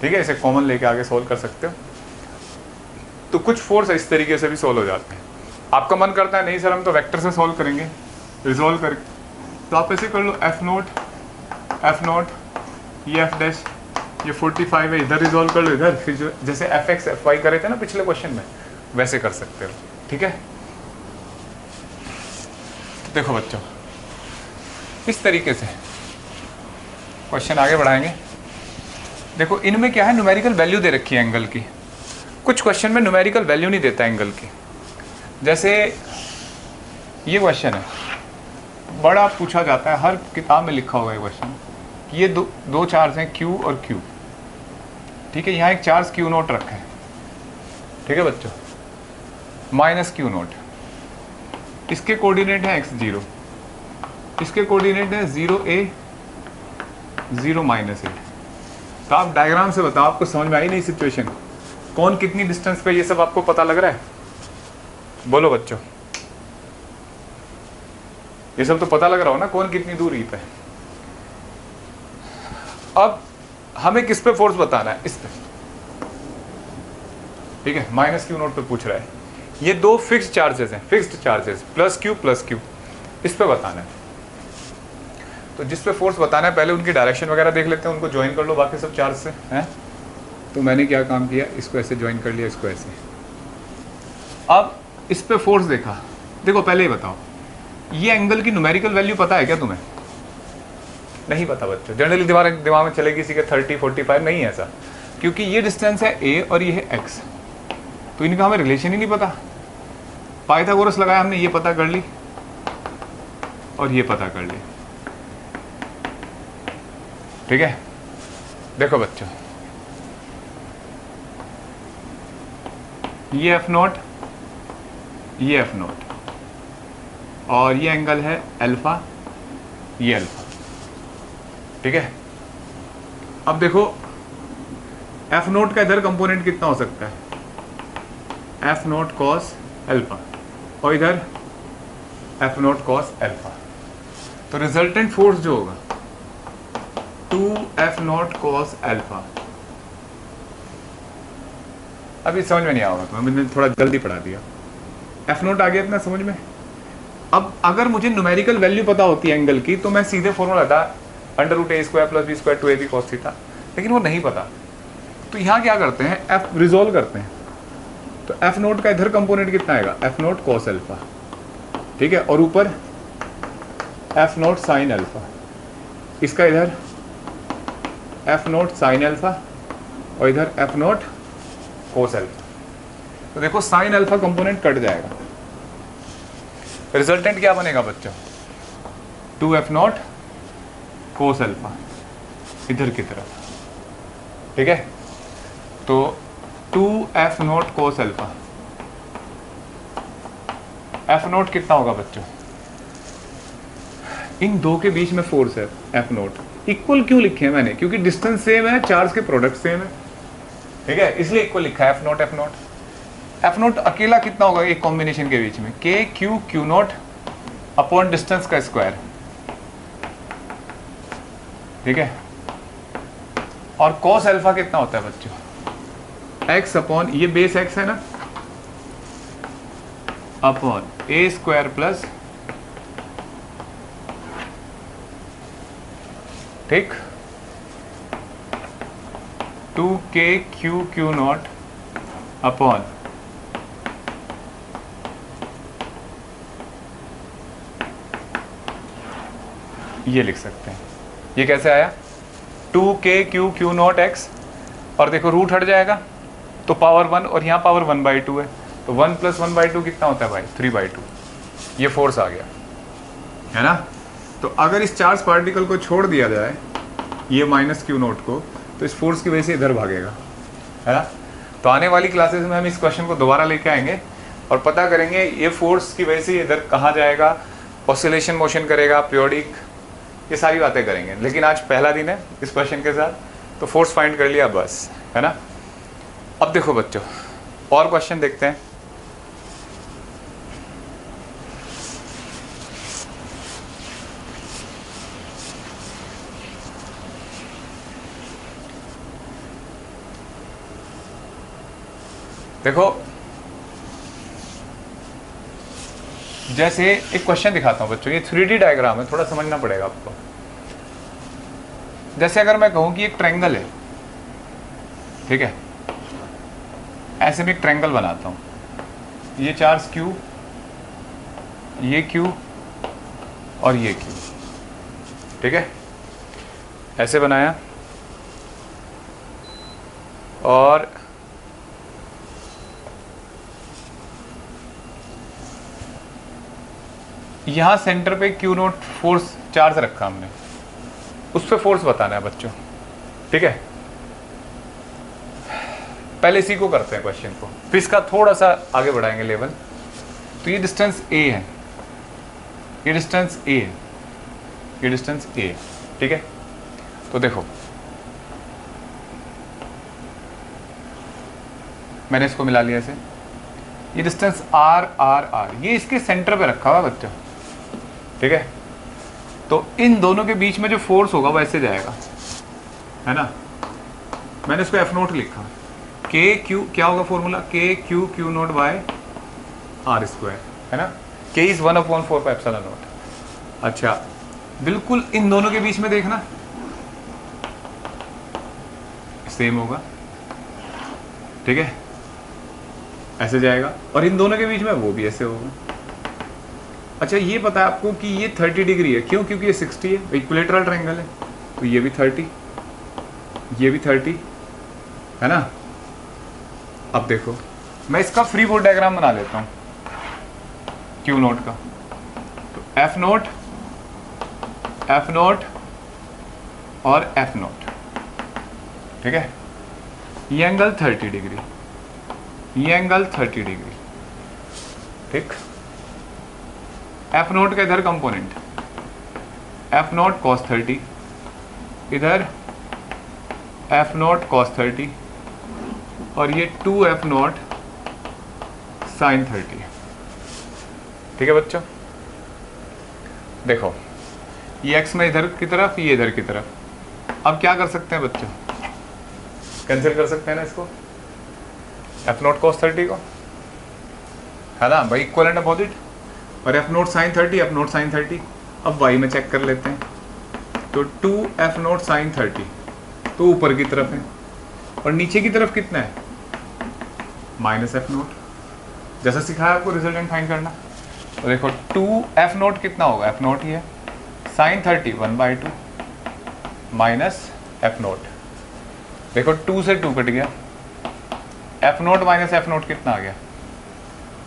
ठीक है। इसे कॉमन लेके आगे सोल्व कर सकते हो। तो कुछ फोर्स इस तरीके से भी सोल्व हो जाते हैं। आपका मन करता है नहीं सर हम तो वेक्टर से सोल्व करेंगे, रिजोल्व करके, तो आप ऐसे कर लो, एफ नोट ये एफ डैश, ये 45 है, इधर रिजोल्व कर लो, इधर फिर जो जैसे एफ एक्स एफ वाई करे थे ना पिछले क्वेश्चन में, वैसे कर सकते हो, ठीक है। तो देखो बच्चों इस तरीके से क्वेश्चन आगे बढ़ाएंगे। देखो इनमें क्या है, न्यूमेरिकल वैल्यू दे रखी है एंगल की, कुछ क्वेश्चन में न्यूमेरिकल वैल्यू नहीं देता एंगल की। जैसे ये क्वेश्चन है, बड़ा पूछा जाता है, हर किताब में लिखा होगा ये क्वेश्चन, ये दो चार्ज हैं Q और Q, ठीक है। यहाँ एक चार्ज Q नोट रखा है, ठीक है बच्चों, माइनस Q नोट, इसके कोऑर्डिनेट है x0, इसके कोऑर्डिनेट है 0a 0 माइनस a। तो आप डायग्राम से बताओ, आपको समझ में आई नहीं सिचुएशन, कौन कितनी डिस्टेंस पे, ये सब आपको पता लग रहा है, बोलो बच्चों, ये सब तो पता लग रहा हो ना, कौन कितनी दूरी पे। अब हमें किस पे फोर्स बताना है, इस पे, ठीक है, माइनस क्यू नोट पे पूछ रहा है। ये दो फिक्स्ड चार्जेस हैं, फिक्स्ड चार्जेस प्लस क्यू, इस पे बताना है। तो जिस पे फोर्स बताना है पहले उनकी डायरेक्शन वगैरह देख लेते हैं, उनको ज्वाइन कर लो बाकी सब चार्ज से, हैं। तो मैंने क्या काम किया, इसको ऐसे ज्वाइन कर लिया, इसको ऐसे। अब इस पे फोर्स देखा, देखो पहले ही बताओ, ये एंगल की न्यूमेरिकल वैल्यू पता है क्या तुम्हें? नहीं पता बच्चों, जनरली दिमाग में चलेगी किसी के 30 45, नहीं है ऐसा, क्योंकि ये डिस्टेंस है a और ये है x, तो इनका हमें रिलेशन ही नहीं पता। पाइथागोरस लगाया हमने, ये पता कर ली और ये पता कर ली, ठीक है। देखो बच्चों ये एफ नोट, ये एफ नोट, और ये एंगल है अल्फा, ये अल्फा, ठीक है। अब देखो एफ नोट का इधर कंपोनेंट कितना हो सकता है, एफ नोट कॉस अल्फा, और इधर एफ नोट कॉस अल्फा। तो रिजल्टेंट फोर्स जो होगा 2 एफ नोट कॉस अल्फा। अभी समझ में नहीं आएगा तो मैंने थोड़ा जल्दी पढ़ा दिया। एफ नोट आ गया इतना समझ में, अब अगर मुझे न्यूमेरिकल वैल्यू पता होती है एंगल की तो मैं सीधे फॉर्मूला था √a² + b² 2ab cos theta, लेकिन वो नहीं पता। तो यहाँ क्या करते हैं, एफ रिजोल्व करते हैं। तो एफ नोट का इधर कंपोनेंट कितना आएगा, एफ नोट कॉस अल्फा, ठीक है, और ऊपर एफ नोट साइन अल्फा, इसका इधर एफ नोट साइन अल्फा और इधर एफ नोट कोस अल्फा। तो देखो साइन अल्फा कंपोनेंट कट जाएगा, रिजल्टेंट क्या बनेगा बच्चों, 2f नोट कोस अल्फा इधर की तरफ, ठीक है। तो 2f note cos alpha, F note कितना होगा बच्चों, इन दो के बीच में फोर्स है एफ नोट। इक्वल क्यों लिखे हैं मैंने, क्योंकि डिस्टेंस सेम है, चार्ज के प्रोडक्ट सेम है, ठीक है, इसलिए इक्वल लिखा है F note F note. F note अकेला कितना होगा एक कॉम्बिनेशन के बीच में, के क्यू नोट अपॉन डिस्टेंस का स्क्वायर, ठीक है। और कॉस अल्फा कितना होता है बच्चों, एक्स अपॉन, ये बेस एक्स है ना, अपॉन a² प्लस, ठीक, 2k क्यू नॉट अपॉन ये लिख सकते हैं। ये कैसे आया, 2k क्यू नॉट एक्स, और देखो रूट हट जाएगा तो पावर 1 और यहाँ पावर 1/2 है, तो 1 + 1/2 कितना होता है भाई, 3/2। ये फोर्स आ गया, है ना। तो अगर इस चार्ज पार्टिकल को छोड़ दिया जाए, ये माइनस क्यू नोट को, तो इस फोर्स की वजह से इधर भागेगा, है ना। तो आने वाली क्लासेस में हम इस क्वेश्चन को दोबारा लेके आएंगे और पता करेंगे ये फोर्स की वजह से इधर कहाँ जाएगा, ऑसिलेशन मोशन करेगा, पीरियोडिक, ये सारी बातें करेंगे। लेकिन आज पहला दिन है इस क्वेश्चन के साथ, तो फोर्स फाइंड कर लिया बस, है ना। अब देखो बच्चों और क्वेश्चन देखते हैं। देखो जैसे एक क्वेश्चन दिखाता हूं बच्चों, ये 3D डायग्राम है, थोड़ा समझना पड़ेगा आपको। जैसे अगर मैं कहूं कि एक ट्रायंगल है, ठीक है, ऐसे में एक ट्रायंगल बनाता हूं, ये चार्ज Q, ये Q और ये Q, ठीक है, ऐसे बनाया, और यहाँ सेंटर पे क्यू नोट फोर्स चार्ज रखा हमने, उस पर फोर्स बताना है बच्चों, ठीक है। पहले इसी को करते हैं क्वेश्चन को, फिर इसका थोड़ा सा आगे बढ़ाएंगे लेवल। तो ये डिस्टेंस a है, ये डिस्टेंस a है, ये डिस्टेंस a है, ठीक है। तो देखो मैंने इसको मिला लिया ऐसे, ये डिस्टेंस r, ये इसके सेंटर पे रखा हुआ बच्चों, ठीक है। तो इन दोनों के बीच में जो फोर्स होगा वो ऐसे जाएगा, है ना। मैंने इसको एफ नोट लिखा, के क्यू क्या होगा फॉर्मूला, के क्यू नोट बाय r², है ना। के इज 1/4πε0। अच्छा बिल्कुल इन दोनों के बीच में देखना सेम होगा, ठीक है, ऐसे जाएगा, और इन दोनों के बीच में वो भी ऐसे होगा। अच्छा ये पता है आपको कि ये 30 डिग्री है, क्यों, क्योंकि ये 60 है, इक्विलेटरल ट्रायंगल है, तो ये भी 30, ये भी 30, है ना। अब देखो मैं इसका फ्री बोर्ड डायग्राम बना लेता हूँ क्यू नोट का। तो एफ नोट और एफ नोट, ठीक है, ये एंगल 30 डिग्री, ये एंगल 30 डिग्री, ठीक। एफ नोट का इधर कंपोनेंट एफ नोट कॉस 30, इधर एफ नोट कॉस 30, और ये 2f नोट साइन 30, ठीक है बच्चों। देखो ये x में इधर की तरफ, ये इधर की तरफ। अब क्या कर सकते हैं बच्चों, कैंसिल कर सकते हैं ना इसको, एफ नोट कॉस 30 को, है ना भाई, इक्वल एंड अपोजिट। और F naught sine 30, F naught sine 30। अब वाई में चेक कर लेते हैं, तो 2 एफ नोट साइन 30 तो ऊपर की तरफ है, और नीचे की तरफ कितना है, माइनस एफ नोट। जैसा सिखाया आपको रिजल्टेंट फाइंड करना, तो देखो 2 एफ नोट कितना होगा, एफ नोट ही है, साइन 30 1/2 माइनस एफ नोट। देखो 2 से 2 कट गया, F note minus F note कितना आ गया,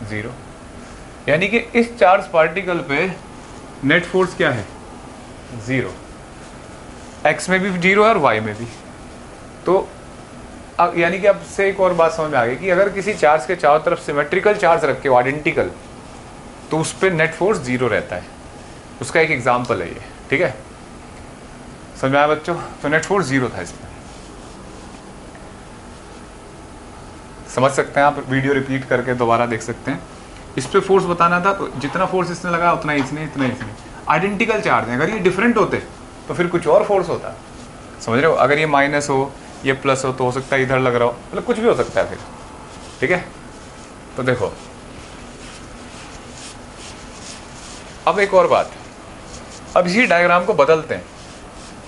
0। यानी कि इस चार्ज पार्टिकल पे नेट फोर्स क्या है, 0। एक्स में भी 0 है और वाई में भी। तो यानी कि अब से एक और बात समझ में आ गई कि अगर किसी चार्ज के चारों तरफ सिमेट्रिकल चार्ज रखे हो आइडेंटिकल, तो उस पर नेट फोर्स 0 रहता है। उसका एक एग्जाम्पल है ये, ठीक है, समझ में आया बच्चों। तो नेट फोर्स 0 था इसमें, समझ सकते हैं आप, वीडियो रिपीट करके दोबारा देख सकते हैं। इस पे फोर्स बताना था, तो जितना फोर्स इसने लगाया उतना इसने, इतना इसने। आइडेंटिकल चार्ज है, अगर ये डिफरेंट होते तो फिर कुछ और फोर्स होता, समझ रहे हो। अगर ये माइनस हो, ये प्लस हो, तो हो सकता है इधर लग रहा हो, मतलब कुछ भी हो सकता है फिर, ठीक है। तो देखो अब एक और बात, अब इसी डायग्राम को बदलते हैं,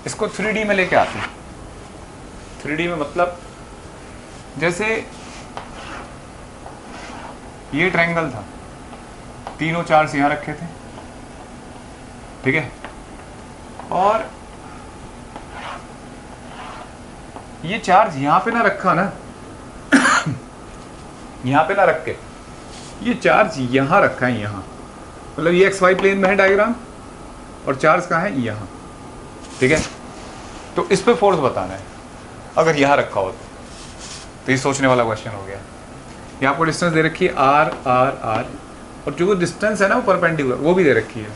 इसको 3D में लेके आते हैं। 3D में मतलब जैसे ये ट्रायंगल था, तीनों चार्ज यहाँ रखे थे, ठीक है, और ये चार्ज यहाँ पे ना रखा ना यहाँ पे ना रख के ये चार्ज यहाँ रखा है, यहाँ, मतलब ये XY प्लेन में है डायग्राम, और चार्ज कहाँ है, यहाँ, ठीक है। तो इस पे फोर्स बताना है, अगर यहाँ रखा हो तो ये सोचने वाला क्वेश्चन हो गया। ये आपको डिस्टेंस दे रखी है R R R, और जो डिस्टेंस है ना वो परपेंडिकुलर, वो भी दे रखी है,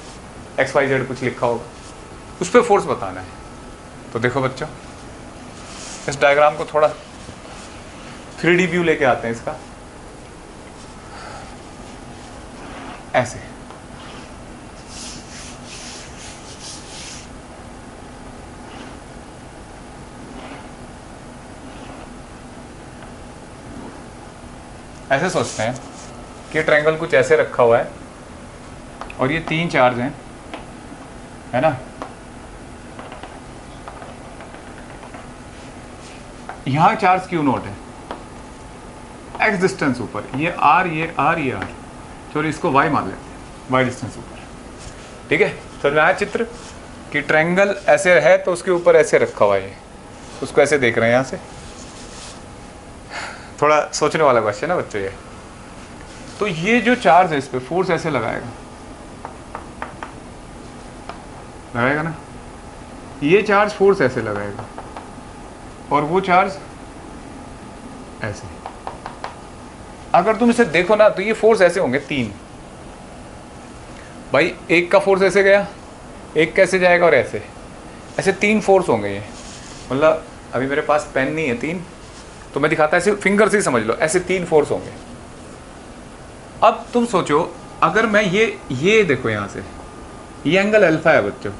XYZ कुछ लिखा होगा, उस पर फोर्स बताना है। तो देखो बच्चों, इस डायग्राम को थोड़ा 3D व्यू लेके आते हैं इसका, ऐसे। ऐसे सोचते हैं कि ट्रायंगल कुछ ऐसे रखा हुआ है, और ये 3 चार्ज हैं, है ना। यहाँ चार्ज क्यू नोट है, एक्स डिस्टेंस ऊपर, ये R, ये R, ये R, चलो इसको Y मान लेते हैं, Y डिस्टेंस ऊपर, ठीक है। समझ में आया चित्र कि ट्रायंगल ऐसे है तो उसके ऊपर ऐसे रखा हुआ है, उसको ऐसे देख रहे हैं यहाँ से। थोड़ा सोचने वाला क्वेश्चन है बच्चों ये। तो ये जो चार्ज है इस पे फोर्स ऐसे लगाएगा ना, ये चार्ज फोर्स ऐसे लगाएगा, और वो चार्ज ऐसे। अगर तुम इसे देखो ना तो ये फोर्स ऐसे होंगे 3, भाई एक का फोर्स ऐसे गया, एक कैसे जाएगा, और ऐसे ऐसे 3 फोर्स होंगे ये। मतलब अभी मेरे पास पेन नहीं है 3, तो मैं दिखाता ऐसे फिंगर से ही समझ लो, ऐसे 3 फोर्स होंगे। अब तुम सोचो, अगर मैं ये देखो यहाँ से, ये एंगल अल्फा है बच्चों,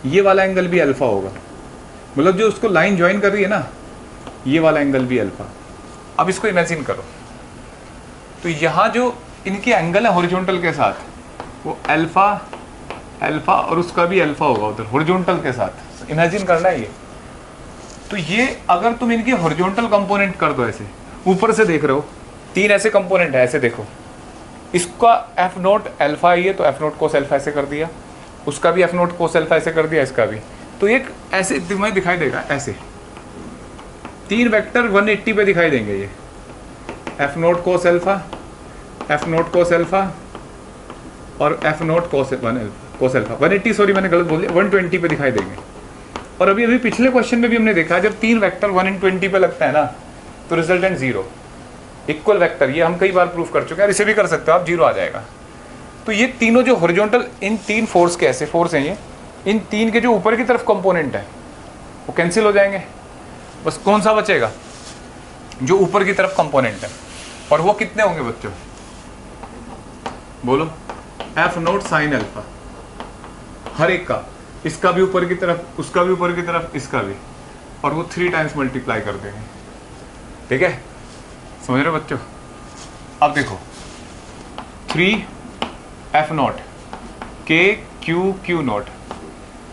ये वाला एंगल भी अल्फा होगा, मतलब जो उसको लाइन ज्वाइन कर रही है ना, ये वाला एंगल भी अल्फा। अब इसको इमेजिन करो, तो यहाँ जो इनके एंगल है हॉरिजॉन्टल के साथ, वो अल्फा अल्फा, और उसका भी अल्फा होगा उधर हॉरिजॉन्टल के साथ, इमेजिन करना है ये। तो ये अगर तुम इनके हॉरिजॉन्टल कंपोनेंट कर दो, ऐसे ऊपर से देख रहे हो 3 ऐसे कंपोनेंट है, ऐसे देखो, इसका एफ नोट अल्फा ही है तो एफ नोट कोस अल्फा ऐसे कर दिया, उसका भी एफ नोट कोस अल्फा ऐसे कर दिया, इसका भी। तो एक ऐसे तुम्हें दिखाई देगा, ऐसे 3 वेक्टर 180 पे दिखाई देंगे, ये F naught cos alpha, F naught cos alpha, और F naught cos alpha 180, sorry मैंने गलत बोल दिया, 120 पे दिखाई देंगे। और अभी पिछले क्वेश्चन में भी हमने देखा, जब 3 वेक्टर 120 पे लगता है ना, तो रिजल्टेंट 0, इक्वल वेक्टर, ये हम कई बार प्रूफ कर चुके हैं, इसे भी कर सकते हो आप, 0 आ जाएगा। तो ये तीनों जो हॉरिजॉन्टल, इन 3 फोर्स के ऐसे फोर्स हैं ये, इन 3 के जो ऊपर की तरफ कंपोनेंट है वो कैंसिल हो जाएंगे, बस कौन सा बचेगा, जो ऊपर की तरफ कंपोनेंट है। और वो कितने होंगे बच्चों, बोलो, एफ नोट साइन अल्फा, हर एक का, इसका भी ऊपर की तरफ, उसका भी ऊपर की तरफ, इसका भी, और वो 3 टाइम्स मल्टीप्लाई कर देंगे, ठीक है, समझ रहे हो बच्चों। अब देखो 3 एफ नॉट के क्यू क्यू नॉट,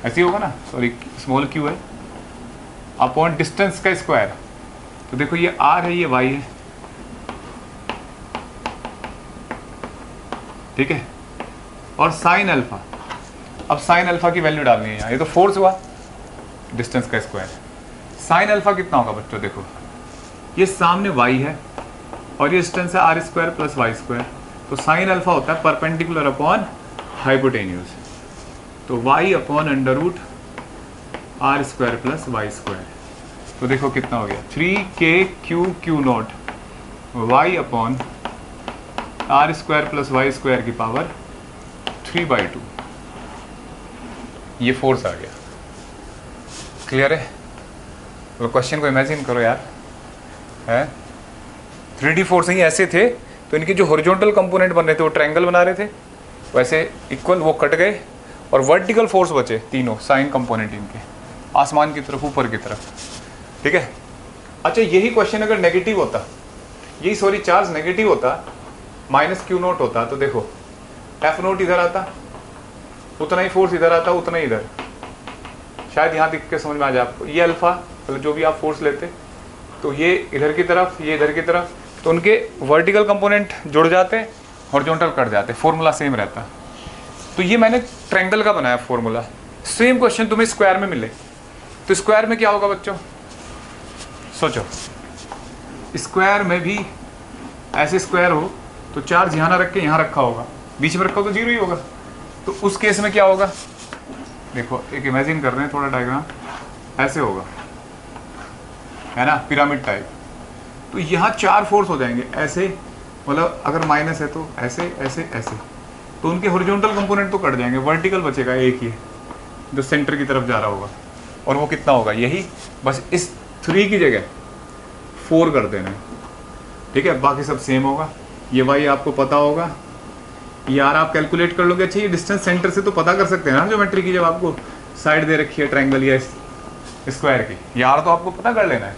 ऐसे ही होगा ना, सॉरी स्मॉल क्यू है, अपॉन डिस्टेंस का स्क्वायर। तो देखो ये आर है, ये वाई है, ठीक है, और साइन अल्फा। अब साइन अल्फा की वैल्यू डालनी है यहाँ, ये तो फोर्स हुआ, डिस्टेंस का स्क्वायर। साइन अल्फा कितना होगा बच्चों, देखो ये सामने y है और ये डिस्टेंस है r square plus y square, तो साइन अल्फा होता है परपेंडिकुलर अपॉन हाइपोटेन्यूज, तो y upon under root r square plus y square. तो देखो कितना हो गया, 3k q q naught y upon r square plus y square की पावर 3/2, ये फोर्स आ गया। क्लियर है? तो क्वेश्चन को इमेजिन करो यार, है 3D फोर्स ही ऐसे थे, तो इनके जो हॉरिजॉन्टल कंपोनेंट बन रहे थे वो ट्रायंगल बना रहे थे, वैसे इक्वल वो कट गए और वर्टिकल फोर्स बचे तीनों साइन कंपोनेंट इनके, आसमान की तरफ, ऊपर की तरफ, ठीक है। अच्छा यही क्वेश्चन अगर नेगेटिव होता, यही सॉरी चार्ज नेगेटिव होता, माइनस क्यू नॉट होता, तो देखो एफ नॉट इधर आता, उतना ही फोर्स इधर आता, उतना ही इधर, शायद यहाँ दिख के समझ में आ जाए आपको, ये अल्फा मतलब जो भी आप फोर्स लेते, तो ये इधर की तरफ, ये इधर की तरफ, तो उनके वर्टिकल कंपोनेंट जुड़ जाते, हॉरिजॉन्टल कट जाते, फॉर्मूला सेम रहता। तो ये मैंने ट्रायंगल का बनाया फॉर्मूला। सेम क्वेश्चन तुम्हें स्क्वायर में मिले, तो स्क्वायर में क्या होगा बच्चों, सोचो, स्क्वायर में भी ऐसे स्क्वायर हो तो चार्ज यहाँ ना रख के यहाँ रखा होगा, बीच में रखा हो तो जीरो ही होगा। तो उस केस में क्या होगा, देखो एक इमेजिन कर रहे हैं थोड़ा डायग्राम, ऐसे होगा, है ना, पिरामिड टाइप। तो यहाँ चार फोर्स हो जाएंगे ऐसे, मतलब अगर माइनस है तो ऐसे ऐसे ऐसे, तो उनके हॉरिजॉन्टल कंपोनेंट तो कट जाएंगे, वर्टिकल बचेगा एक ही जो सेंटर की तरफ जा रहा होगा, और वो कितना होगा, यही बस इस 3 की जगह 4 कर देना है, ठीक है, बाकी सब सेम होगा। ये वाई आपको पता होगा, यार आप कैलकुलेट कर लोगे। अच्छा ये डिस्टेंस सेंटर से तो पता कर सकते हैं ना ज्योमेट्री की, जब आपको साइड दे रखी है ट्रायंगल या स्क्वायर की, यार तो आपको पता कर लेना है।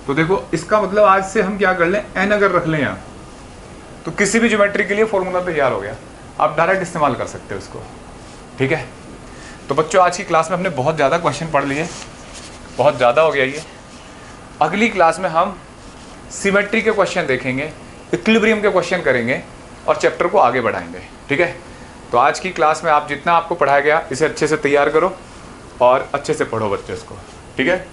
तो देखो इसका मतलब आज से हम क्या कर लें, एन अगर रख लें यहाँ, तो किसी भी ज्योमेट्री के लिए फॉर्मूला तैयार हो गया, आप डायरेक्ट इस्तेमाल कर सकते हो इसको, ठीक है। तो बच्चों आज की क्लास में हमने बहुत ज़्यादा क्वेश्चन पढ़ लिए, बहुत ज़्यादा हो गया ये। अगली क्लास में हम सिमेट्री के क्वेश्चन देखेंगे, इक्विलिब्रियम के क्वेश्चन करेंगे और चैप्टर को आगे बढ़ाएंगे, ठीक है। तो आज की क्लास में आप जितना आपको पढ़ाया गया इसे अच्छे से तैयार करो और अच्छे से पढ़ो बच्चों इसको, ठीक है।